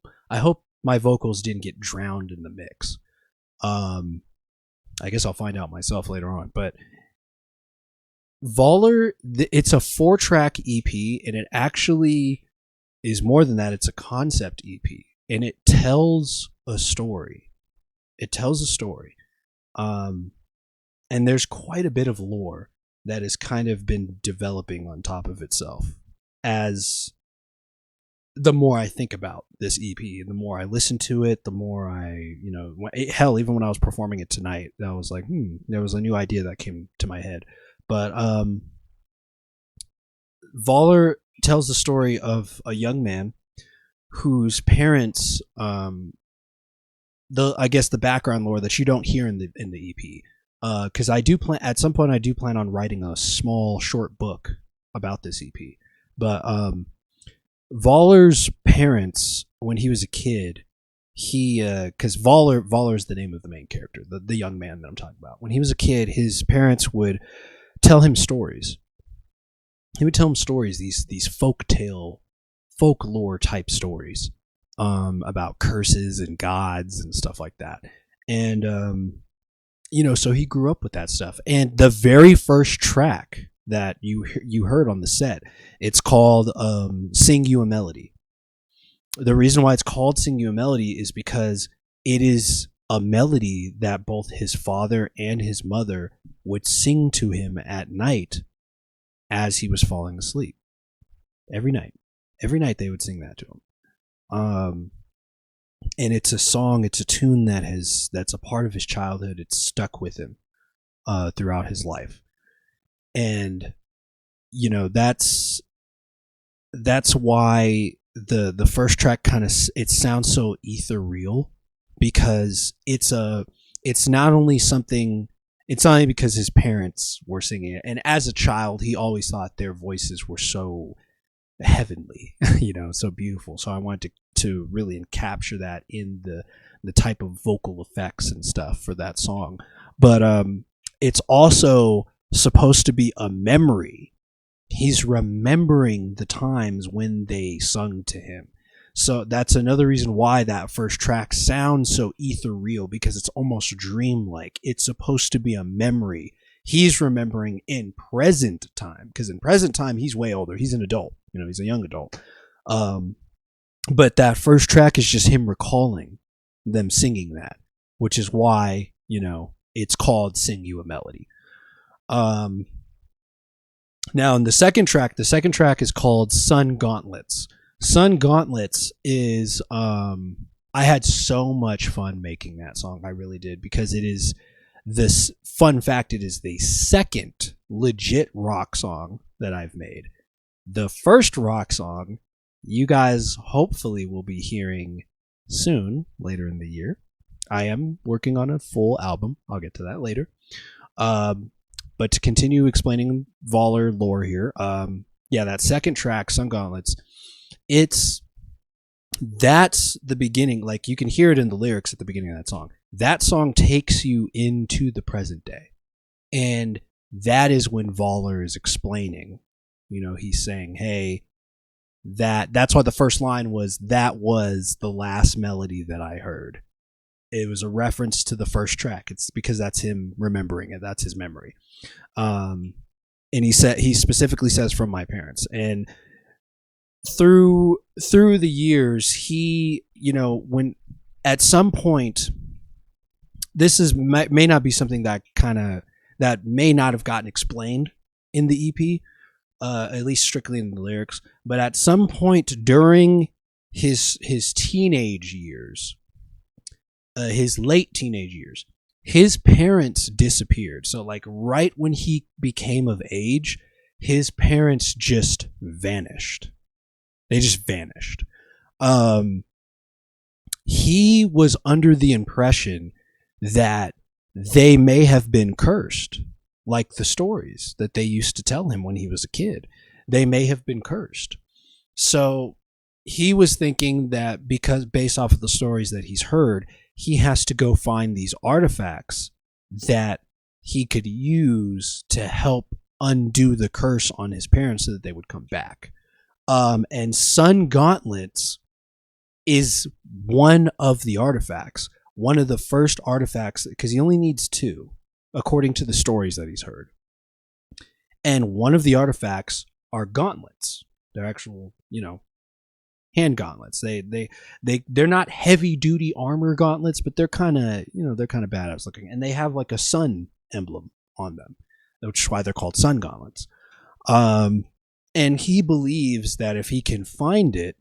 my vocals didn't get drowned in the mix. I guess I'll find out myself later on. But Volur, it's a 4-track EP, and it actually is more than that. It's a concept EP, and it tells a story. And there's quite a bit of lore that has kind of been developing on top of itself as the more I think about this EP, the more I listen to it, the more I, hell, even when I was performing it tonight, I was like, there was a new idea that came to my head. But Volur tells the story of a young man whose parents, I guess the background lore that you don't hear in the EP, because at some point I do plan on writing a small short book about this EP, but Volur's parents, when he was a kid, because Volur is the name of the main character, the young man that I'm talking about. When he was a kid, his parents would tell him stories. He would tell him stories, these folklore type stories, about curses and gods and stuff like that. And so he grew up with that stuff. And the very first track that you heard on the set, it's called Sing You a Melody. The reason why it's called Sing You a Melody is because it is a melody that both his father and his mother would sing to him at night as he was falling asleep. Every night they would sing that to him. And it's a song, it's a tune that's a part of his childhood. It's stuck with him throughout his life. And that's why the first track it sounds so ethereal, because it's not only because his parents were singing it, and as a child he always thought their voices were so heavenly, so beautiful. So I wanted to really capture that in the type of vocal effects and stuff for that song. But it's also supposed to be a memory. He's remembering the times when they sung to him. So that's another reason why that first track sounds so ethereal, because it's almost dreamlike. It's supposed to be a memory. He's remembering in present time, because in present time he's way older. He's an adult. He's a young adult. But that first track is just him recalling them singing that, which is why, it's called Sing You a Melody. Now in the second track is called Sun Gauntlets. Sun Gauntlets is, I had so much fun making that song. I really did, because it is this fun fact. It is the second legit rock song that I've made. The first rock song you guys hopefully will be hearing soon, later in the year. I am working on a full album. I'll get to that later. But to continue explaining Volur lore here, that second track, Sun Gauntlets, that's the beginning. Like, you can hear it in the lyrics at the beginning of that song. That song takes you into the present day. And that is when Volur is explaining, he's saying, hey, that's why the first line was, that was the last melody that I heard. It was a reference to the first track. It's because that's him remembering it. That's his memory. And he specifically says, from my parents. And through the years, he, when at some point, may not be something that may not have gotten explained in the EP, at least strictly in the lyrics, but at some point during his teenage years, his late teenage years, his parents disappeared. So like right when he became of age, his parents just vanished. They just vanished. He was under the impression that they may have been cursed, like the stories that they used to tell him when he was a kid. They may have been cursed. So he was thinking that because based off of the stories that he's heard, he has to go find these artifacts that he could use to help undo the curse on his parents so that they would come back. And Sun Gauntlets is one of the artifacts, one of the first artifacts, because he only needs 2, according to the stories that he's heard. And one of the artifacts are gauntlets. They're actual, hand gauntlets. They're not heavy duty armor gauntlets, but they're kind of, they're kind of badass looking, and they have like a sun emblem on them, which is why they're called sun gauntlets. And he believes that if he can find it,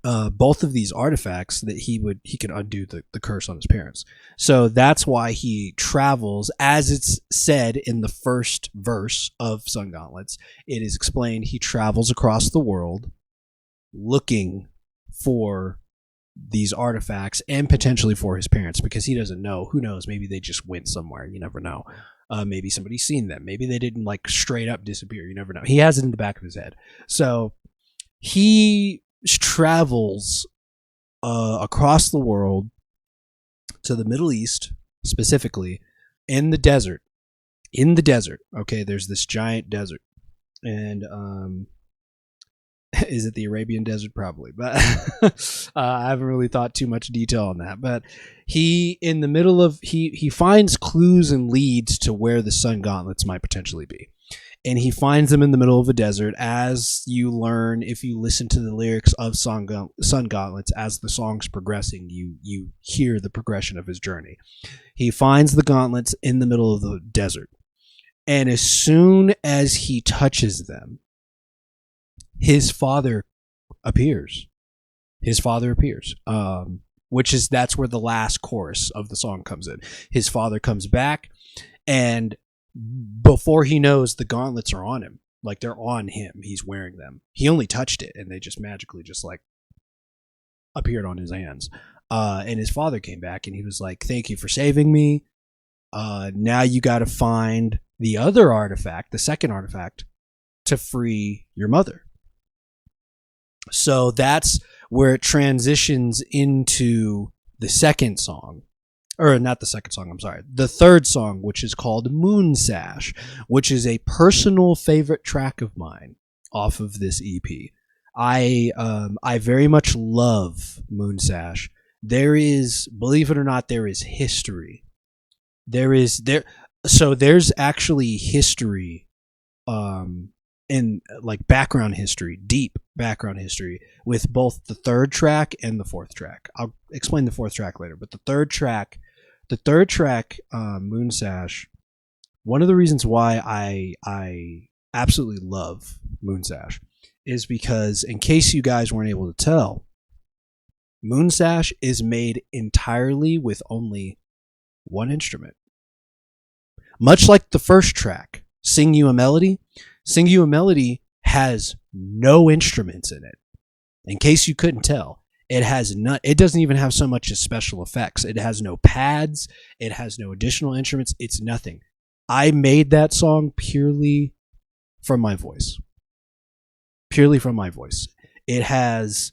both of these artifacts, that he could undo the curse on his parents. So that's why he travels, as it's said in the first verse of Sun Gauntlets. It is explained he travels across the world looking for these artifacts and potentially for his parents, because he doesn't know. Who knows? Maybe they just went somewhere. You never know. Maybe somebody's seen them. Maybe they didn't like straight up disappear. You never know. He has it in the back of his head. So he travels across the world to the Middle East, specifically in the desert. Okay, there's this giant desert, and is it the Arabian Desert? Probably, but I haven't really thought too much detail on that. But he finds clues and leads to where the Sun Gauntlets might potentially be. And he finds them in the middle of a desert. As you learn, if you listen to the lyrics of Sun Gauntlets, as the song's progressing, you hear the progression of his journey. He finds the gauntlets in the middle of the desert. And as soon as he touches them, his father appears. That's where the last chorus of the song comes in. His father comes back, and before he knows, the gauntlets are on him. Like, they're on him. He's wearing them. He only touched it, and they just magically just like appeared on his hands. And his father came back, and he was like, "Thank you for saving me. Now you got to find the other artifact, the second artifact, to free your mother." So that's where it transitions into the second song. Or not the second song, I'm sorry. The third song, which is called Moon Sash, which is a personal favorite track of mine off of this EP. I very much love Moon Sash. There is, believe it or not, there is history. So there's actually history, in like background history, deep background history, with both the third track and the fourth track. I'll explain the fourth track later, but the third track, Moon Sash, one of the reasons why I absolutely love Moon Sash is because, in case you guys weren't able to tell, Moon Sash is made entirely with only one instrument. Much like the first track, Sing You a Melody. Sing You a Melody has no instruments in it. In case you couldn't tell, it doesn't even have so much as special effects. It has no pads. It has no additional instruments. It's nothing. I made that song purely from my voice. It has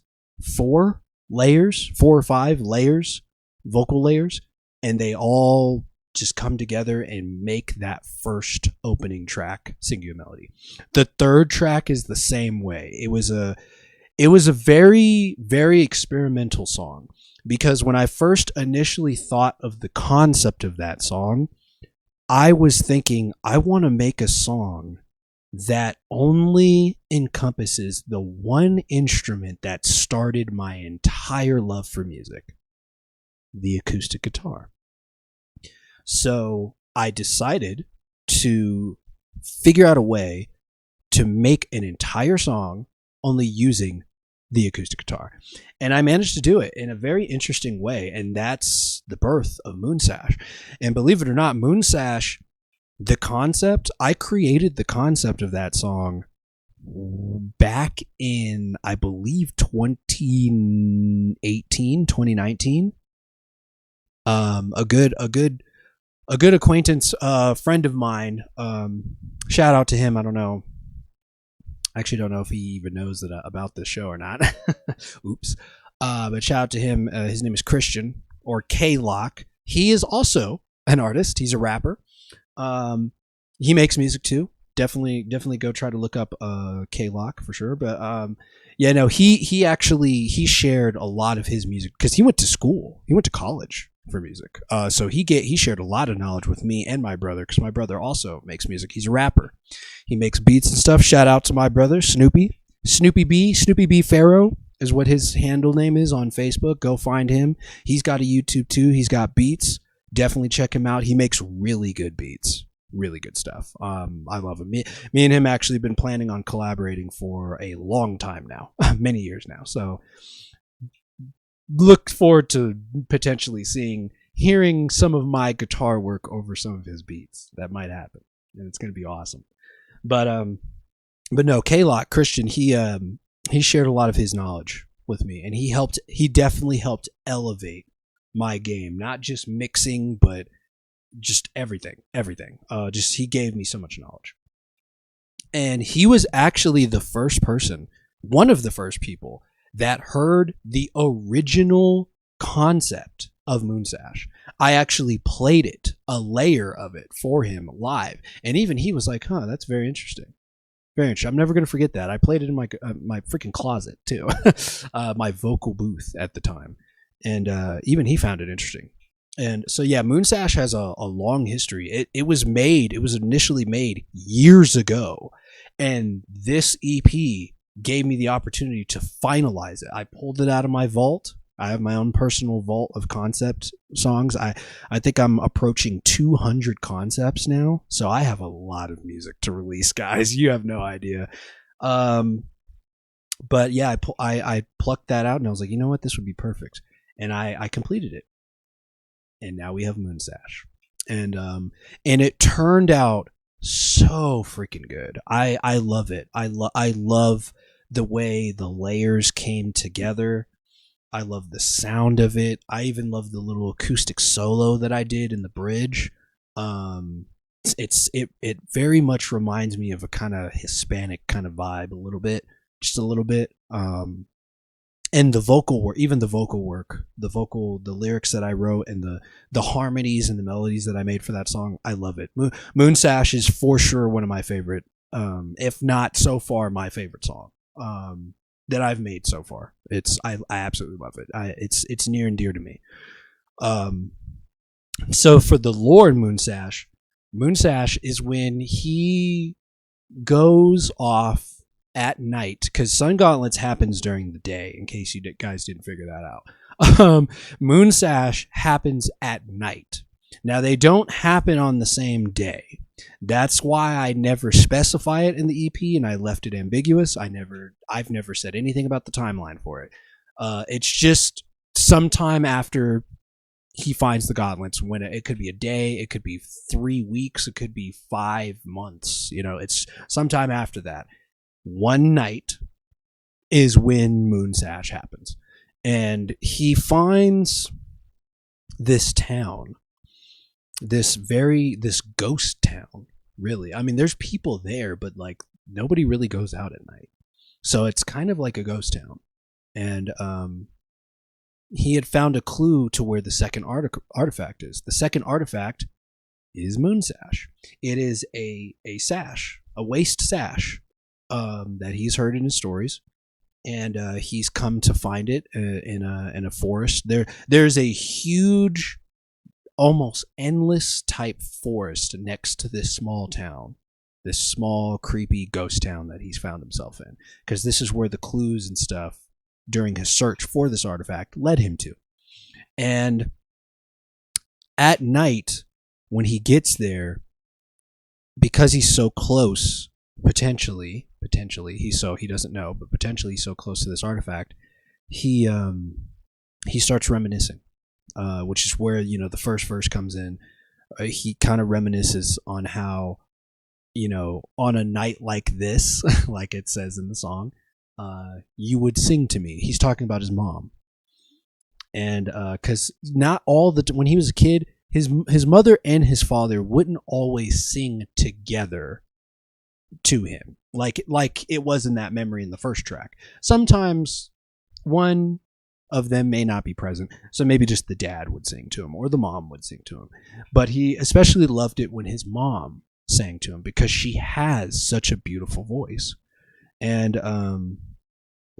4 or 5 layers, vocal layers, and they all just come together and make that first opening track, Sing You a Melody. The third track is the same way. It was a very, very experimental song, because when I first initially thought of the concept of that song, I was thinking, I want to make a song that only encompasses the one instrument that started my entire love for music, the acoustic guitar. So I decided to figure out a way to make an entire song only using the acoustic guitar. And I managed to do it in a very interesting way. And that's the birth of Moonsash. And believe it or not, Moonsash, the concept, I created the concept of that song back in, I believe, 2019. A good acquaintance, friend of mine, shout out to him. I don't know. I actually don't know if he even knows that about this show or not. Oops. But shout out to him. His name is Christian, or K-Lock. He is also an artist. He's a rapper. He makes music too. Definitely go try to look up K-Lock for sure. But yeah, no, he shared a lot of his music because he went to school. He went to college for music. So he shared a lot of knowledge with me and my brother, because my brother also makes music. He's a rapper. He makes beats and stuff. Shout out to my brother Snoopy B Pharaoh is what his handle name is on Facebook. Go find him. He's got a YouTube too. He's got beats. Definitely check him out. He makes really good beats, really good stuff. I love him. Me and him actually been planning on collaborating for a long time now, many years now. So look forward to potentially hearing some of my guitar work over some of his beats. That might happen, and it's going to be awesome. But no, K-Lock Christian, he shared a lot of his knowledge with me, and he definitely helped elevate my game, not just mixing, but just everything. Just he gave me so much knowledge. And he was actually one of the first people that heard the original concept of Moonsash. I actually played it, a layer of it, for him live, and even he was like, "Huh, that's very interesting." Very interesting. I'm never going to forget that. I played it in my freaking closet too, my vocal booth at the time, and even he found it interesting. And so yeah, Moonsash has a long history. It was initially made years ago, and this EP gave me the opportunity to finalize it. I pulled it out of my vault. I have my own personal vault of concept songs. I think I'm approaching 200 concepts now, so I have a lot of music to release, guys. You have no idea. But yeah, I plucked that out, and I was like, you know what, this would be perfect, and I completed it, and now we have Moonsash, and it turned out so freaking good. I love it. I love the way the layers came together. I love the sound of it. I even love the little acoustic solo that I did in the bridge. It very much reminds me of a kind of Hispanic kind of vibe, just a little bit. And the vocal work, the lyrics that I wrote, and the harmonies and the melodies that I made for that song, I love it. Moonsash is for sure one of my favorite, if not so far my favorite song that I've made so far. I absolutely love it. It's near and dear to me. So for the Lord Moonsash is when he goes off at night, because Sun Gauntlets happens during the day, in case you guys didn't figure that out. Moonsash happens at night. Now, they don't happen on the same day. That's why I never specify it in the EP, and I left it ambiguous. I've never said anything about the timeline for it. It's just sometime after he finds the gauntlets. When it could be a day, it could be 3 weeks, it could be 5 months. It's sometime after that. One night is when Moonsash happens, and he finds this town, this ghost town. Really, I mean, there's people there, but like nobody really goes out at night, so it's kind of like a ghost town. And he had found a clue to where the second artifact is. The second artifact is Moonsash. It is a sash, a waist sash, that he's heard in his stories, and he's come to find it in a forest. There's a huge, almost endless type forest next to this small town, this small creepy ghost town that he's found himself in, because this is where the clues and stuff during his search for this artifact led him to. And at night, when he gets there, because he's so close, potentially, potentially, he doesn't know, but potentially he's so close to this artifact, he starts reminiscing, which is where the first verse comes in. He kind of reminisces on how, on a night like this, like it says in the song, you would sing to me. He's talking about his mom, and because not all the when he was a kid, his mother and his father wouldn't always sing together to him, like it was in that memory in the first track. Sometimes one of them may not be present, so maybe just the dad would sing to him or the mom would sing to him. But he especially loved it when his mom sang to him, because she has such a beautiful voice and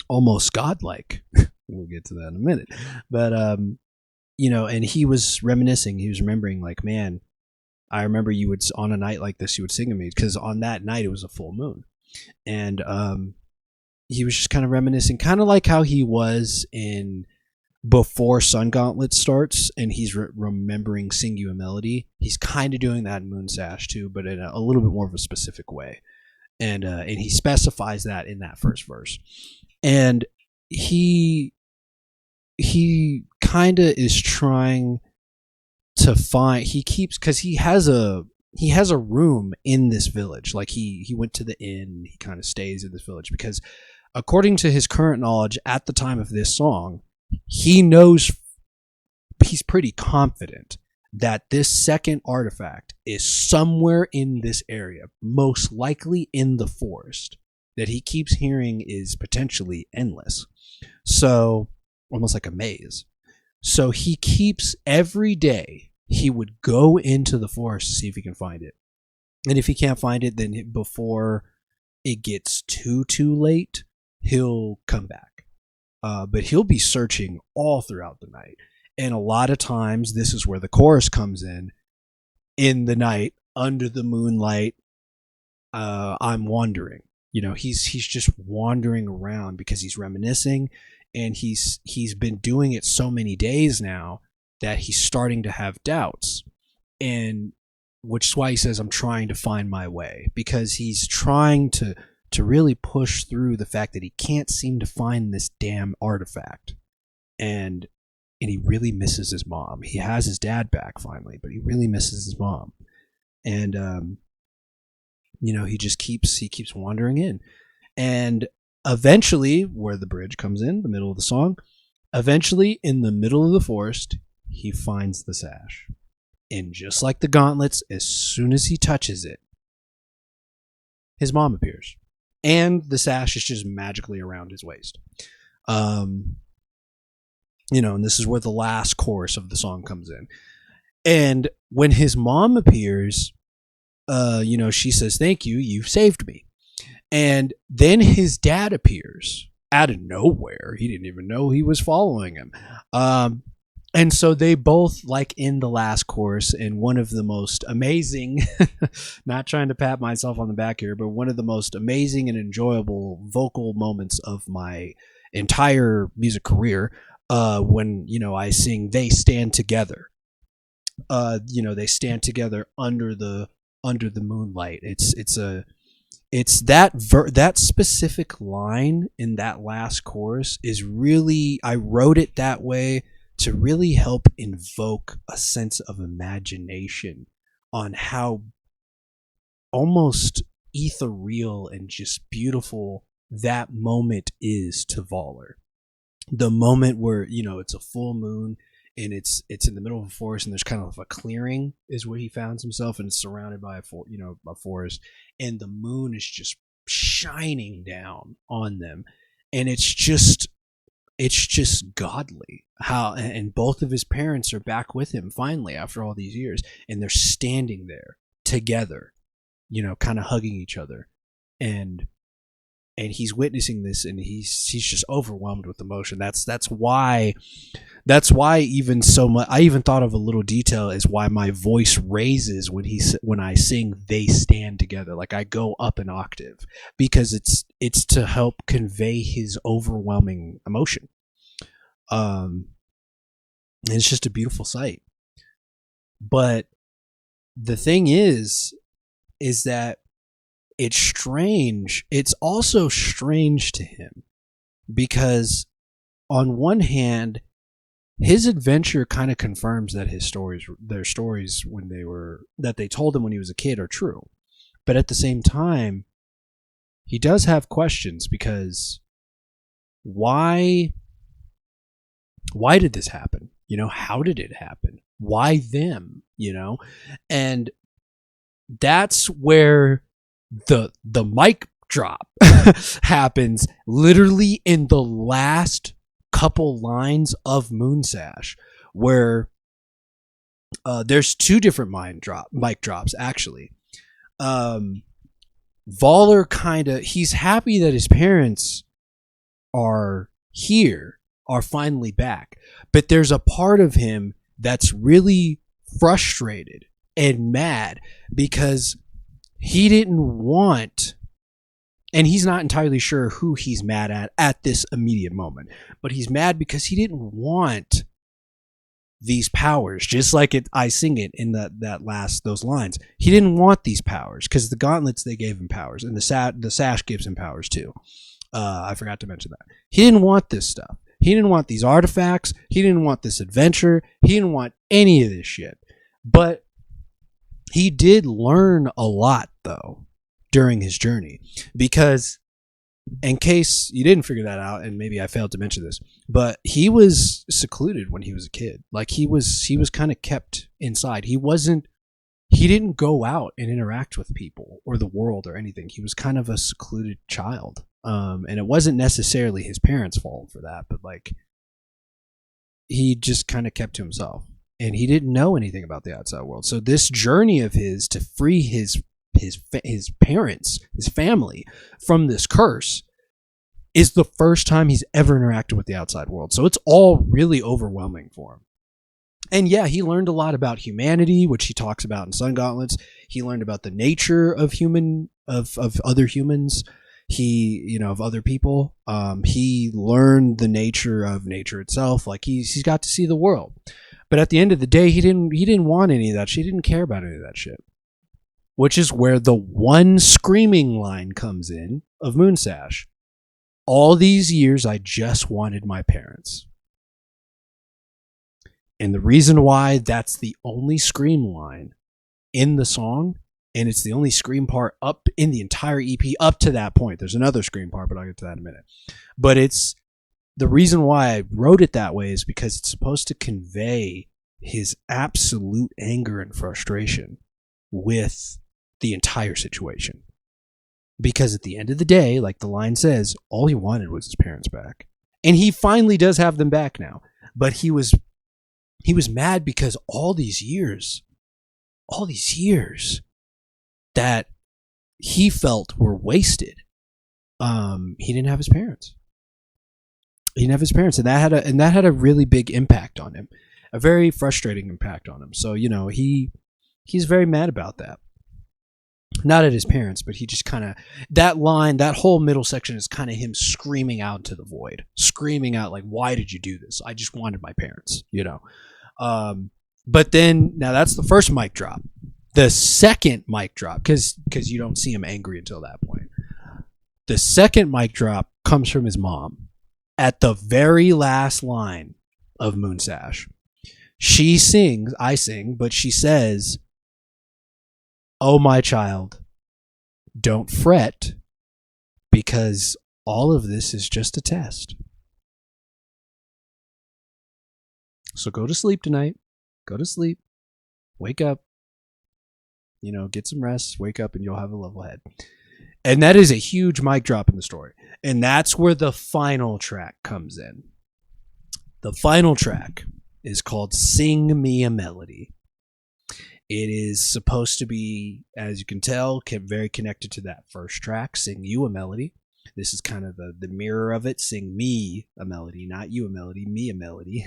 almost godlike. We'll get to that in a minute. But and he was reminiscing, he was remembering, like, man, I remember you would, on a night like this, you would sing to me, because on that night it was a full moon. And he was just kind of reminiscing, kind of like how he was in before Sun Gauntlet starts, and he's remembering Sing You a Melody. He's kind of doing that in Moon Sash too, but in a little bit more of a specific way. And he specifies that in that first verse. And he kind of is trying to find, because he has a room in this village. Like he went to the inn, he kind of stays in this village because, according to his current knowledge at the time of this song, he knows, he's pretty confident that this second artifact is somewhere in this area, most likely in the forest, that he keeps hearing is potentially endless. So, almost like a maze. So he keeps, every day, he would go into the forest to see if he can find it. And if he can't find it, then before it gets too late, he'll come back. But he'll be searching all throughout the night. And a lot of times, this is where the chorus comes in the night, under the moonlight, I'm wandering. He's just wandering around because he's reminiscing, and he's been doing it so many days now that he's starting to have doubts. And which is why he says, I'm trying to find my way, because he's trying to really push through the fact that he can't seem to find this damn artifact. And he really misses his mom. He has his dad back finally, but he really misses his mom. And he just keeps wandering in. And eventually, where the bridge comes in, the middle of the song, eventually in the middle of the forest, he finds the sash. And just like the gauntlets, as soon as he touches it, his mom appears. And the sash is just magically around his waist. And this is where the last chorus of the song comes in. And when his mom appears, she says, thank you, you've saved me. And then his dad appears out of nowhere. He didn't even know he was following him. And so they both, like in the last chorus, and one of the most amazing, not trying to pat myself on the back here, but one of the most amazing and enjoyable vocal moments of my entire music career, when, I sing, they stand together. They stand together under the moonlight. It's that specific line in that last chorus is really, I wrote it that way to really help invoke a sense of imagination on how almost ethereal and just beautiful that moment is to Volur. The moment where, it's a full moon and it's in the middle of a forest, and there's kind of a clearing is where he finds himself, and it's surrounded by a forest, and the moon is just shining down on them, and it's just godly how, and both of his parents are back with him finally after all these years, and they're standing there together, kind of hugging each other, and he's witnessing this, and he's just overwhelmed with emotion. That's why even so much, I even thought of a little detail as why my voice raises when I sing they stand together, like I go up an octave, because it's to help convey his overwhelming emotion. And it's just a beautiful sight. But the thing is that it's strange. It's also strange to him because on one hand, his adventure kind of confirms that their stories that they told him when he was a kid are true. But at the same time, he does have questions because why did this happen? How did it happen? Why them? And that's where the mic drop happens, literally in the last couple lines of Moonsash, where there's two different mic drops actually. Volur he's happy that his parents are finally back, but there's a part of him that's really frustrated and mad because he didn't want, and he's not entirely sure who he's mad at this immediate moment, but he's mad because he didn't want these powers, just like I sing it in those lines. He didn't want these powers because the gauntlets, they gave him powers, and the sash gives him powers too. I forgot to mention that. He didn't want this stuff. He didn't want these artifacts. He didn't want this adventure. He didn't want any of this shit. But he did learn a lot, though, during his journey. Because, in case you didn't figure that out, and maybe I failed to mention this, but he was secluded when he was a kid. Like, he was kind of kept inside. He didn't go out and interact with people or the world or anything. He was kind of a secluded child. And it wasn't necessarily his parents' fault for that, but like, he just kind of kept to himself, and he didn't know anything about the outside world. So this journey of his to free his parents, his family, from this curse is the first time he's ever interacted with the outside world. So it's all really overwhelming for him. And yeah, he learned a lot about humanity, which he talks about in Sun Gauntlets. He learned about the nature of other humans. Of other people. He learned the nature of nature itself. Like he's got to see the world. But at the end of the day, he didn't want any of that shit. He didn't care about any of that shit. Which is where the one screaming line comes in of Moonsash. All these years, I just wanted my parents. And the reason why that's the only scream line in the song, and it's the only scream part up in the entire EP up to that point. There's another scream part, but I'll get to that in a minute. But it's the reason why I wrote it that way is because it's supposed to convey his absolute anger and frustration with the entire situation. Because at the end of the day, like the line says, all he wanted was his parents back. And he finally does have them back now. But he was mad because all these years that he felt were wasted. He didn't have his parents. And that had a really big impact on him, a very frustrating impact on him. So he's very mad about that. Not at his parents, but he just kind of, that line, that whole middle section is kind of him screaming out into the void, screaming out like, "Why did you do this? I just wanted my parents." But then now that's the first mic drop. The second mic drop, because you don't see him angry until that point. The second mic drop comes from his mom at the very last line of Moonsash. She sings, I sing, but she says, "Oh, my child, don't fret, because all of this is just a test. So go to sleep tonight. Go to sleep. Wake up. Get some rest, wake up, and you'll have a level head." And that is a huge mic drop in the story. And that's where the final track comes in. The final track is called Sing Me a Melody. It is supposed to be, as you can tell, very connected to that first track, Sing You a Melody. This is kind of the mirror of it. Sing me a melody, not you a melody, me a melody.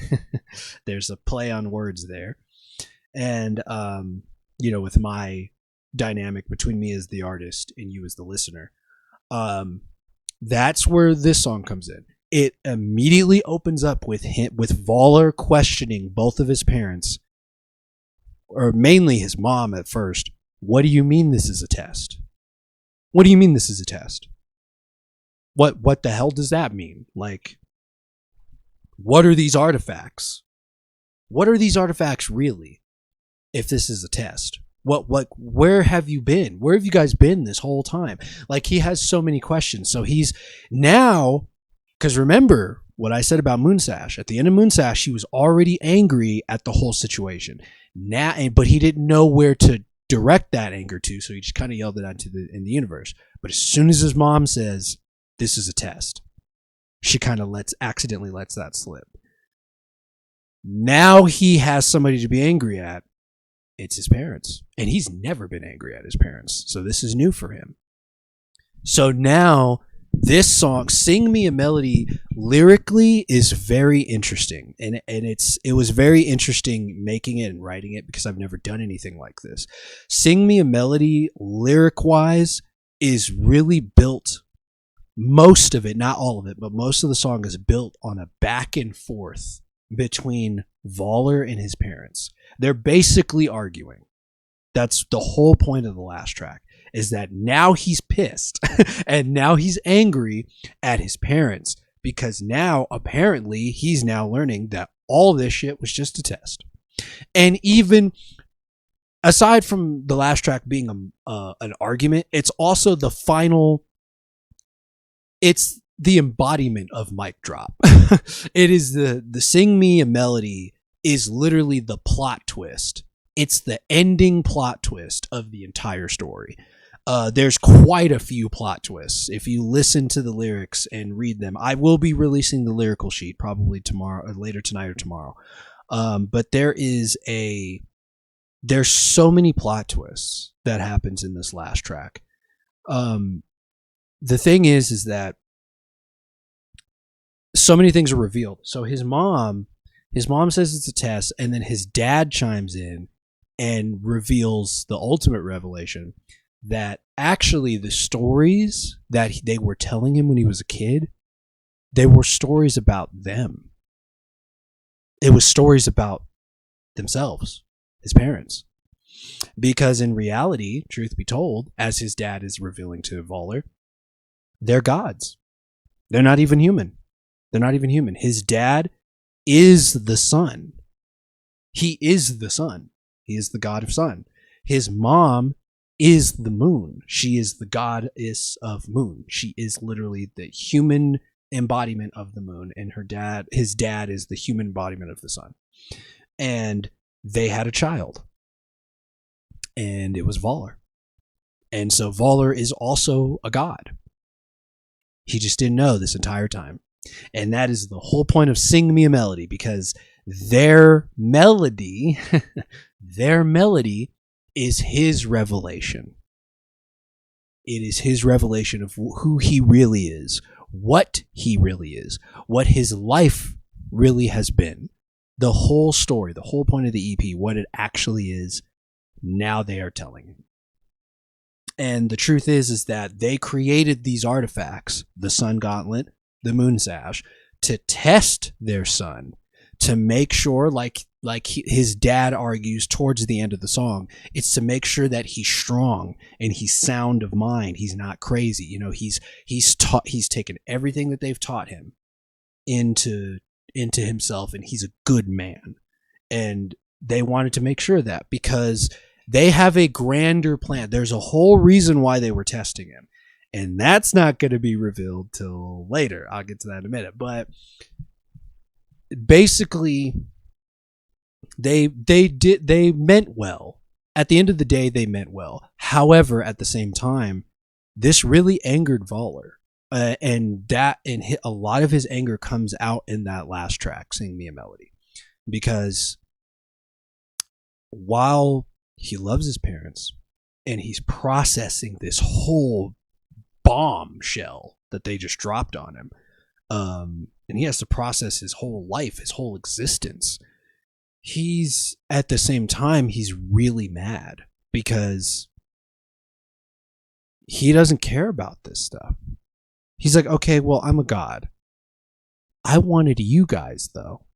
There's a play on words there. And, with my dynamic between me as the artist and you as the listener, that's where this song comes in. It immediately opens up with Volur questioning both of his parents, or mainly his mom at first. "What do you mean this is a test? What do you mean this is a test? What the hell does that mean? Like, what are these artifacts? What are these artifacts really? If this is a test, where have you been? Where have you guys been this whole time? Like, he has so many questions. So he's now, because remember what I said about Moonsash. At the end of Moonsash, he was already angry at the whole situation. Now, but he didn't know where to direct that anger to, so he just kind of yelled it out in the universe. But as soon as his mom says, "This is a test," she kind of accidentally lets that slip. Now he has somebody to be angry at. It's his parents. And he's never been angry at his parents. So this is new for him. So now this song, Sing Me a Melody, lyrically is very interesting. And it was very interesting making it and writing it because I've never done anything like this. Sing Me a Melody, lyric-wise, is really built, most of it, not all of it, but most of the song is built on a back and forth between Volur and his parents. They're basically arguing. That's the whole point of the last track, is that now he's pissed and now he's angry at his parents because now apparently he's now learning that all this shit was just a test. And even aside from the last track being an argument, it's also the final, it's the embodiment of mic drop. It is the Sing Me a Melody is literally the plot twist. It's the ending plot twist of the entire story. There's quite a few plot twists. If you listen to the lyrics and read them, I will be releasing the lyrical sheet probably tomorrow, or later tonight or tomorrow. But there's so many plot twists that happens in this last track. The thing is that so many things are revealed. So his mom says it's a test, and then his dad chimes in and reveals the ultimate revelation that actually the stories that they were telling him when he was a kid, they were stories about them. It was stories about themselves, his parents. Because in reality, truth be told, as his dad is revealing to Volur, they're gods. They're not even human. They're not even human. His dad is the sun. He is the sun. He is the god of sun. His mom is the moon. She is the goddess of moon. She is literally the human embodiment of the moon, and his dad is the human embodiment of the sun. And they had a child, and it was Volur. And so Volur is also a god. He just didn't know this entire time. And that is the whole point of Sing Me a Melody, because their melody is his revelation. It is his revelation of who he really is, what he really is, what his life really has been. The whole story, the whole point of the EP, what it actually is, now they are telling him. And the truth is that they created these artifacts, the Sun Gauntlet, the Moonsash, to test their son, to make sure, like his dad argues towards the end of the song, it's to make sure that he's strong and he's sound of mind. He's not crazy. You know, he's taken everything that they've taught him into himself, and he's a good man. And they wanted to make sure of that because they have a grander plan. There's a whole reason why they were testing him. And that's not going to be revealed till later. I'll get to that in a minute. But basically, they meant well. At the end of the day, they meant well. However, at the same time, this really angered Volur. And a lot of his anger comes out in that last track, Sing Me a Melody. Because while he loves his parents and he's processing this whole bombshell that they just dropped on him, and he has to process his whole life, his whole existence, he's at the same time, he's really mad because he doesn't care about this stuff. He's like, okay, well, I'm a god. I wanted you guys, though.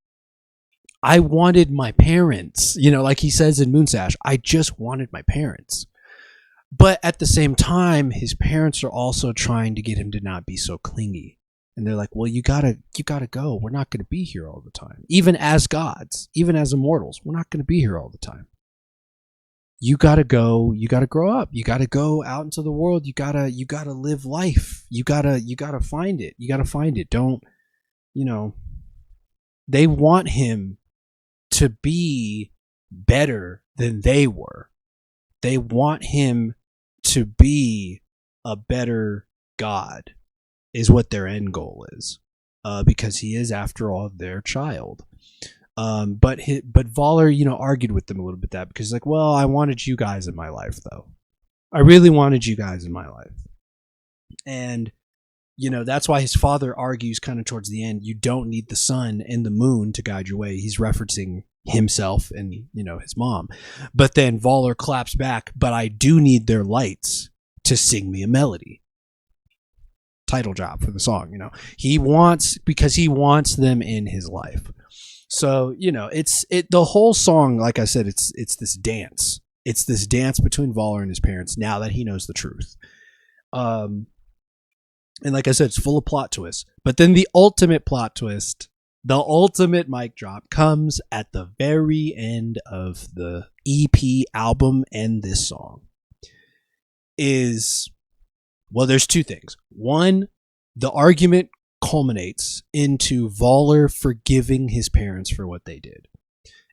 I wanted my parents, like he says in Moonsash, I just wanted my parents. But at the same time, his parents are also trying to get him to not be so clingy. And they're like, well, you gotta go. We're not gonna be here all the time. Even as gods, even as immortals, we're not gonna be here all the time. You gotta go, you gotta grow up, you gotta go out into the world, you gotta live life. You gotta find it. You gotta find it. Don't, you know, they want him to be better than they were. They want him to be a better god, is what their end goal is, because he is, after all, their child. But Volur, argued with them a little bit, that because he's like, well, I wanted you guys in my life, though. I really wanted you guys in my life. And that's why his father argues kind of towards the end, you don't need the sun and the moon to guide your way. He's referencing himself and his mom. But then Volur claps back, but I do need their lights to sing me a melody. Title drop for the song. Because he wants them in his life. So the whole song, like I said, it's this dance. It's this dance between Volur and his parents now that he knows the truth. And like I said, it's full of plot twists. But then the ultimate plot twist, the ultimate mic drop, comes at the very end of the EP album, and this song is, well, there's two things. One, the argument culminates into Volur forgiving his parents for what they did.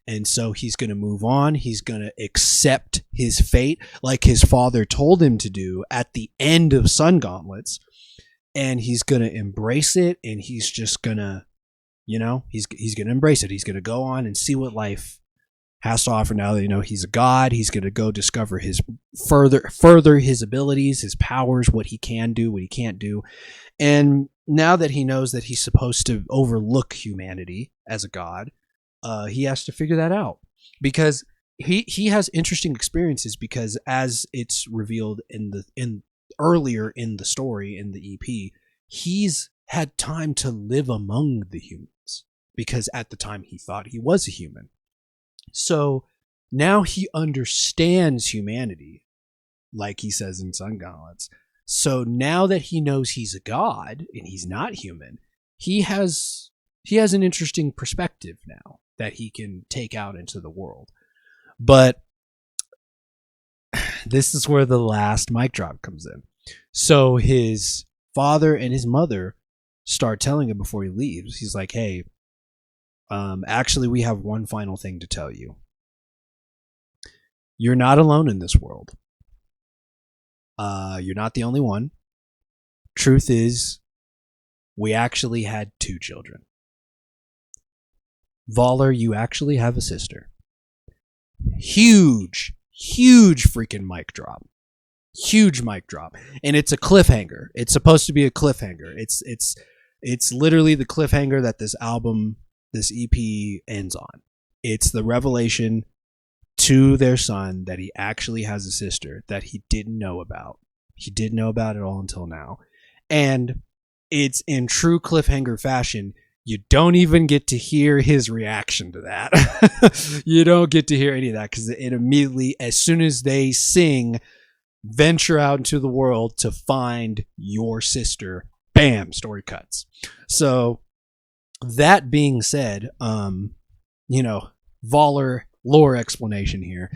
And so he's going to move on. He's going to accept his fate like his father told him to do at the end of Sun Gauntlets. And he's going to embrace it, and he's just going to, he's going to embrace it. He's going to go on and see what life has to offer now that, he's a god. He's going to go discover his further his abilities, his powers, what he can do, what he can't do. And now that he knows that he's supposed to overlook humanity as a god, he has to figure that out, because he has interesting experiences, because as it's revealed earlier in the story, in the EP, he's had time to live among the humans, because at the time he thought he was a human. So now he understands humanity, like he says in Sun Gauntlets. So now that he knows he's a god and he's not human, he has an interesting perspective now that he can take out into the world. But this is where the last mic drop comes in. So his father and his mother start telling him before he leaves. He's like, hey, actually, we have one final thing to tell you. You're not alone in this world. You're not the only one. Truth is, we actually had 2 children. Volur, you actually have a sister. Huge freaking mic drop. Huge mic drop. And it's a cliffhanger. It's supposed to be a cliffhanger. It's literally the cliffhanger that this album, this EP, ends on. It's the revelation to their son that he actually has a sister that he didn't know about. He didn't know about it all until now. And it's in true cliffhanger fashion. You don't even get to hear his reaction to that. You don't get to hear any of that, because it immediately, as soon as they sing, venture out into the world to find your sister, bam, story cuts. So that being said, Volur lore explanation here.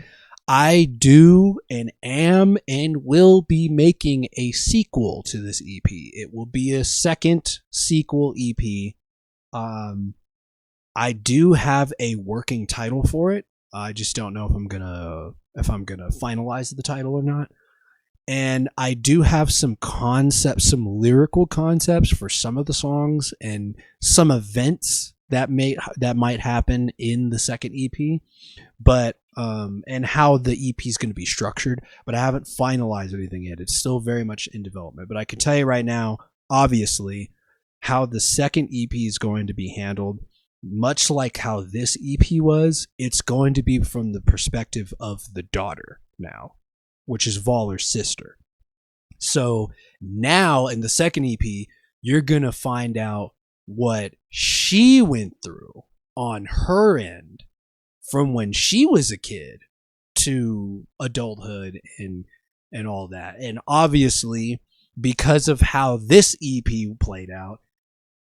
I do and am and will be making a sequel to this EP. It will be a second sequel EP. I do have a working title for it. I just don't know if I'm gonna finalize the title or not. And I do have some concepts, some lyrical concepts for some of the songs and some events that might happen in the second EP, but and how the EP is going to be structured. But I haven't finalized anything yet. It's still very much in development. But I can tell you right now, obviously, how the second EP is going to be handled, much like how this EP was. It's going to be from the perspective of the daughter now, which is Volur's sister. So now in the second EP, you're going to find out what she went through on her end from when she was a kid to adulthood, and and all that. And obviously, because of how this EP played out,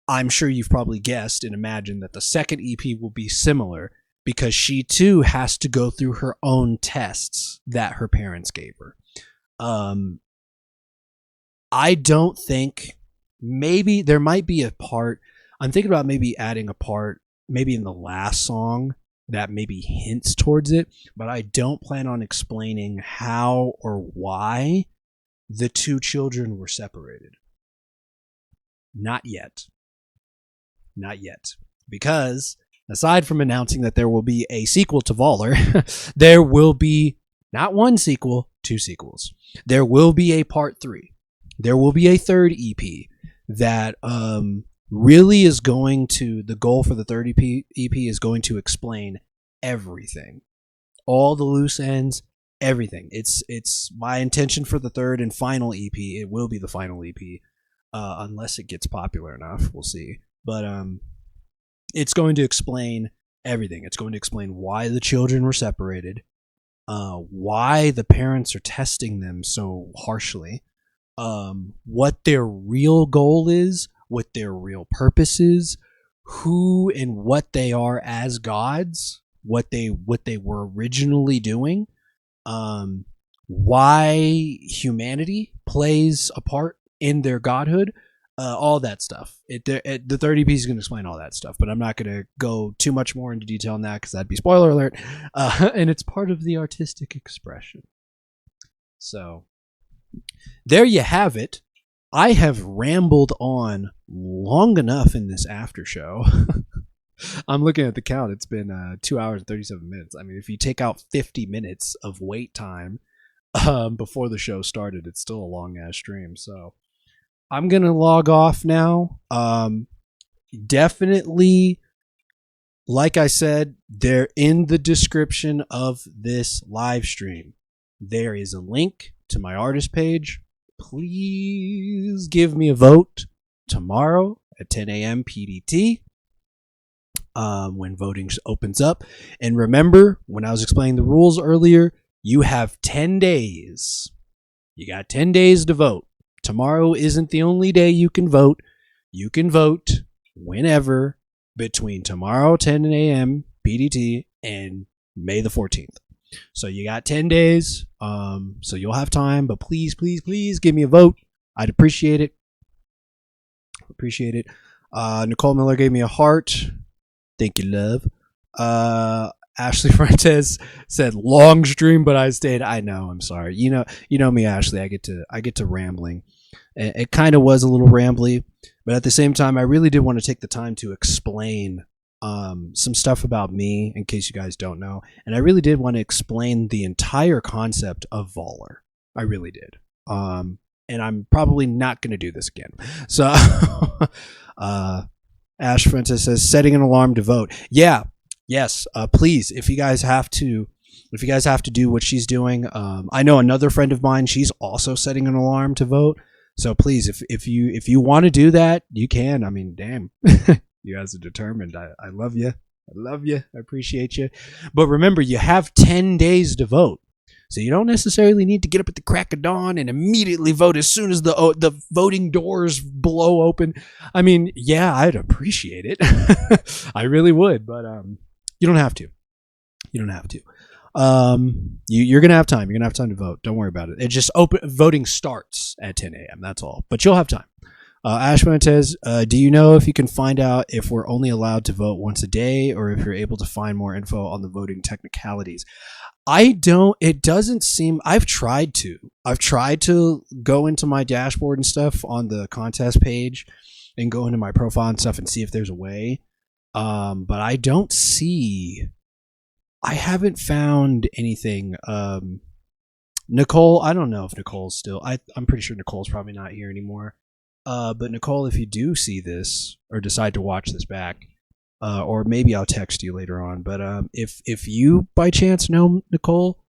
I'm sure you've probably guessed and imagined that the second EP will be similar, because she too has to go through her own tests that her parents gave her. I don't think, maybe there might be a part, I'm thinking about maybe adding a part maybe in the last song that maybe hints towards it, but I don't plan on explaining how or why the two children were separated. Not yet. Not yet. Because aside from announcing that there will be a sequel to Volur, there will be not one sequel, two sequels. There will be a part 3. There will be a third EP that really is going to, the goal for the third EP is going to explain everything. All the loose ends, everything. It's my intention for the third and final EP. It will be the final EP, unless it gets popular enough. We'll see. But it's going to explain everything. It's going to explain why the children were separated, why the parents are testing them so harshly, what their real goal is, what their real purpose is, who and what they are as gods, what they were originally doing, why humanity plays a part in their godhood, all that stuff. The third EP is going to explain all that stuff, but I'm not going to go too much more into detail on that because that'd be spoiler alert, and it's part of the artistic expression. So there you have it. I have rambled on long enough in this after show. I'm looking at the count. It's been 2 hours and 37 minutes. I mean, if you take out 50 minutes of wait time before the show started, it's still a long ass stream. So I'm going to log off now. Definitely, like I said, they're in the description of this live stream. There is a link to my artist page. Please give me a vote tomorrow at 10 a.m. PDT when voting opens up. And remember, when I was explaining the rules earlier, you have 10 days. You got 10 days to vote. Tomorrow isn't the only day you can vote. You can vote whenever between tomorrow 10 a.m. PDT and May the 14th. So you got 10 days. So you'll have time, but please, please, please give me a vote. I'd appreciate it. Appreciate it. Nicole Miller gave me a heart. Thank you, love. Ashley Fuentes said long stream, but I stayed. I know. I'm sorry. You know me, Ashley. I get to rambling. It kind of was a little rambly, but at the same time, I really did want to take the time to explain some stuff about me in case you guys don't know, and I really did want to explain the entire concept of Volur. I really did. And I'm probably not going to do this again. So, Ash Fuentes says setting an alarm to vote. Yeah. Yes, please, if you guys have to do what she's doing, I know another friend of mine, she's also setting an alarm to vote. So please, if you want to do that, you can. I mean, damn, you guys are determined. I love you. I love you. I appreciate you. But remember, you have 10 days to vote. So you don't necessarily need to get up at the crack of dawn and immediately vote as soon as the voting doors blow open. I mean, yeah, I'd appreciate it. I really would, but you don't have to. You don't have to. You're gonna have time. You're gonna have time to vote. Don't worry about it. It just voting starts at 10 a.m. That's all. But you'll have time. Ash Montez, do you know if you can find out if we're only allowed to vote once a day, or if you're able to find more info on the voting technicalities? I don't. It doesn't seem. I've tried to go into my dashboard and stuff on the contest page, and go into my profile and stuff and see if there's a way. But I don't see. I haven't found anything. Nicole, I don't know if Nicole's still. I'm pretty sure Nicole's probably not here anymore. But Nicole, if you do see this or decide to watch this back, or maybe I'll text you later on. But if you by chance know, Nicole,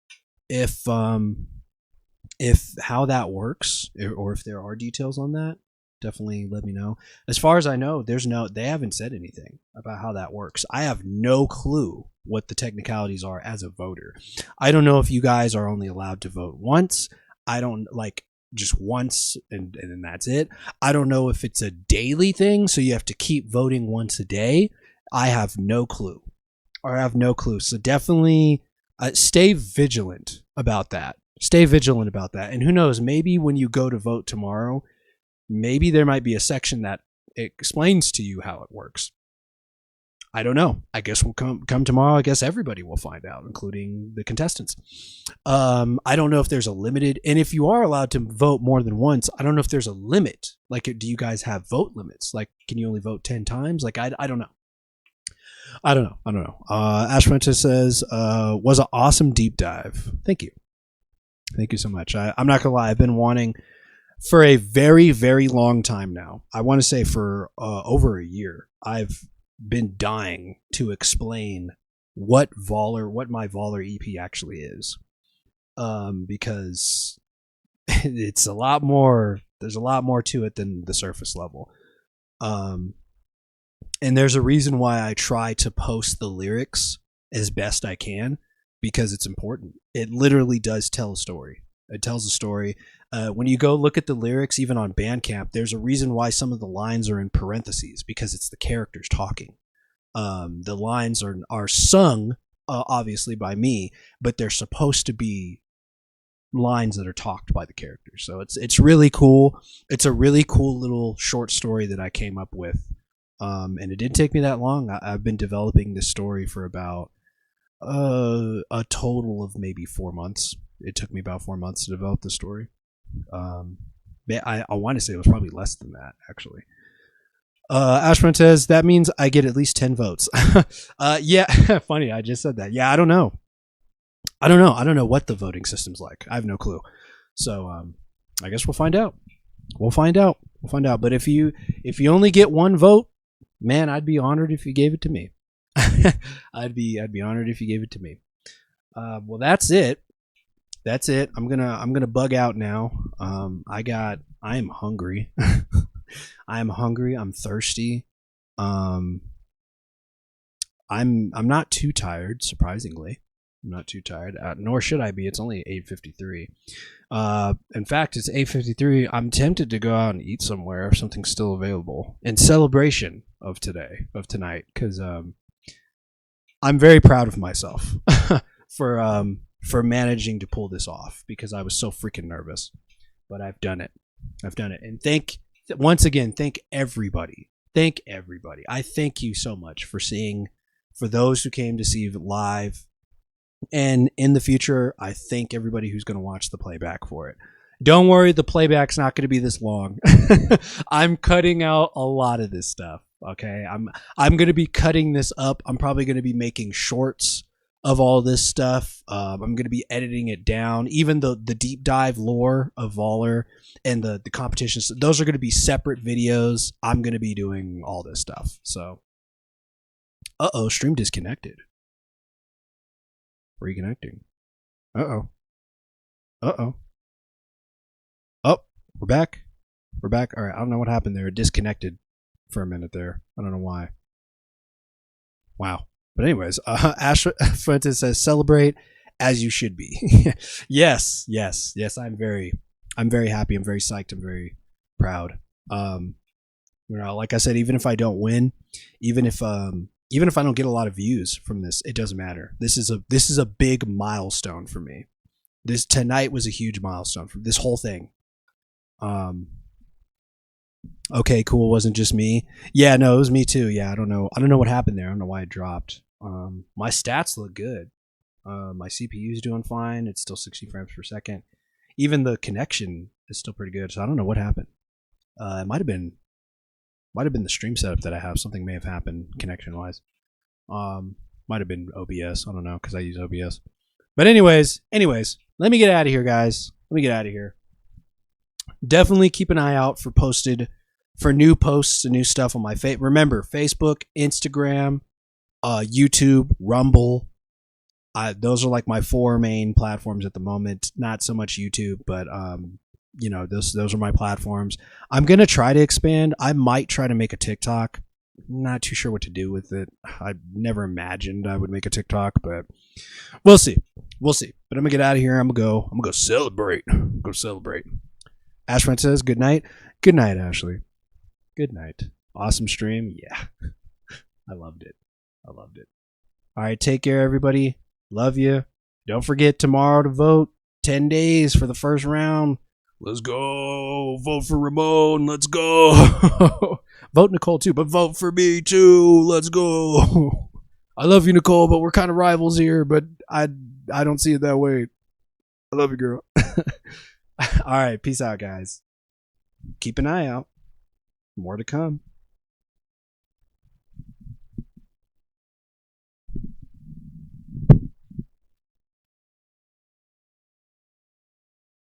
if how that works, or if there are details on that, definitely let me know. As far as I know, they haven't said anything about how that works. I have no clue what the technicalities are as a voter. I don't know if you guys are only allowed to vote once. I don't like just once and then that's it. I don't know if it's a daily thing, so you have to keep voting once a day. I have no clue. So definitely stay vigilant about that. And who knows, maybe when you go to vote tomorrow, maybe there might be a section that explains to you how it works. I don't know. I guess we'll come tomorrow. I guess everybody will find out, including the contestants. I don't know if there's a limited, and if you are allowed to vote more than once, I don't know if there's a limit. Like, do you guys have vote limits? Like, can you only vote 10 times? Like, I don't know. I don't know. Ash Prentice says, was an awesome deep dive. Thank you so much. I'm not gonna lie. I've been wanting for a very, very long time now. I want to say for over a year. I've been dying to explain what my Volur EP actually is, because it's a lot more. There's a lot more to it than the surface level, and there's a reason why I try to post the lyrics as best I can, because it's important. It literally does tell a story. It tells a story. When you go look at the lyrics, even on Bandcamp, there's a reason why some of the lines are in parentheses, because it's the characters talking. The lines are sung, obviously by me, but they're supposed to be lines that are talked by the characters. So it's really cool. It's a really cool little short story that I came up with, and it didn't take me that long. I've been developing this story for about a total of maybe 4 months. It took me about 4 months to develop the story. I want to say it was probably less than that, actually. Ashman says, that means I get at least 10 votes. Yeah, funny, I just said that. Yeah, I don't know. I don't know what the voting system's like. I have no clue. So I guess we'll find out. But if you only get one vote, man, I'd be honored if you gave it to me. I'd be honored if you gave it to me. Well, that's it. I'm gonna bug out now. I am hungry. I'm thirsty. I'm not too tired, surprisingly. I'm not too tired, nor should I be. It's only 8:53. In fact, it's 8:53. I'm tempted to go out and eat somewhere if something's still available in celebration of tonight, because I'm very proud of myself for managing to pull this off, because I was so freaking nervous, but I've done it. And once again, thank everybody. I thank you so much for those who came to see it live. And in the future, I thank everybody who's going to watch the playback for it. Don't worry, the playback's not going to be this long. I'm cutting out a lot of this stuff. Okay, I'm going to be cutting this up. I'm probably going to be making shorts of all this stuff. I'm going to be editing it down. Even the deep dive lore of Volur and the competitions, those are going to be separate videos. I'm going to be doing all this stuff. So, stream disconnected. Reconnecting. Oh, we're back. All right, I don't know what happened there. It disconnected for a minute there. I don't know why. Wow. But anyways, Ash Fuentes says, celebrate as you should be. Yes. I'm very happy. I'm very psyched. I'm very proud. Like I said, even if I don't win, even if I don't get a lot of views from this, it doesn't matter. This is a big milestone for me. This tonight was a huge milestone for this whole thing. Okay, cool. It wasn't just me. Yeah, no, it was me too. Yeah, I don't know what happened there. I don't know why it dropped. My stats look good. My CPU is doing fine. It's still 60 frames per second. Even the connection is still pretty good. So I don't know what happened. It might have been the stream setup that I have. Something may have happened connection wise. Might have been OBS. I don't know, because I use OBS. But anyways, let me get out of here, guys. Definitely keep an eye out for new posts and new stuff on my remember, Facebook, Instagram, YouTube, Rumble. Those are like my 4 main platforms at the moment. Not so much YouTube, but those are my platforms. I'm gonna try to expand. I might try to make a TikTok. Not too sure what to do with it. I never imagined I would make a TikTok, but we'll see. We'll see. But I'm gonna get out of here. I'm gonna go celebrate. Go celebrate. Ashfriend says good night. Good night, Ashley. Good night. Awesome stream. Yeah. I loved it. I loved it. All right, take care, everybody. Love you. Don't forget tomorrow to vote. 10 days for the first round. Let's go. Vote for Ramon. Let's go. Vote Nicole too, but vote for me too. Let's go. I love you, Nicole, but we're kind of rivals here, but I don't see it that way. I love you, girl. All right, peace out, guys. Keep an eye out. More to come.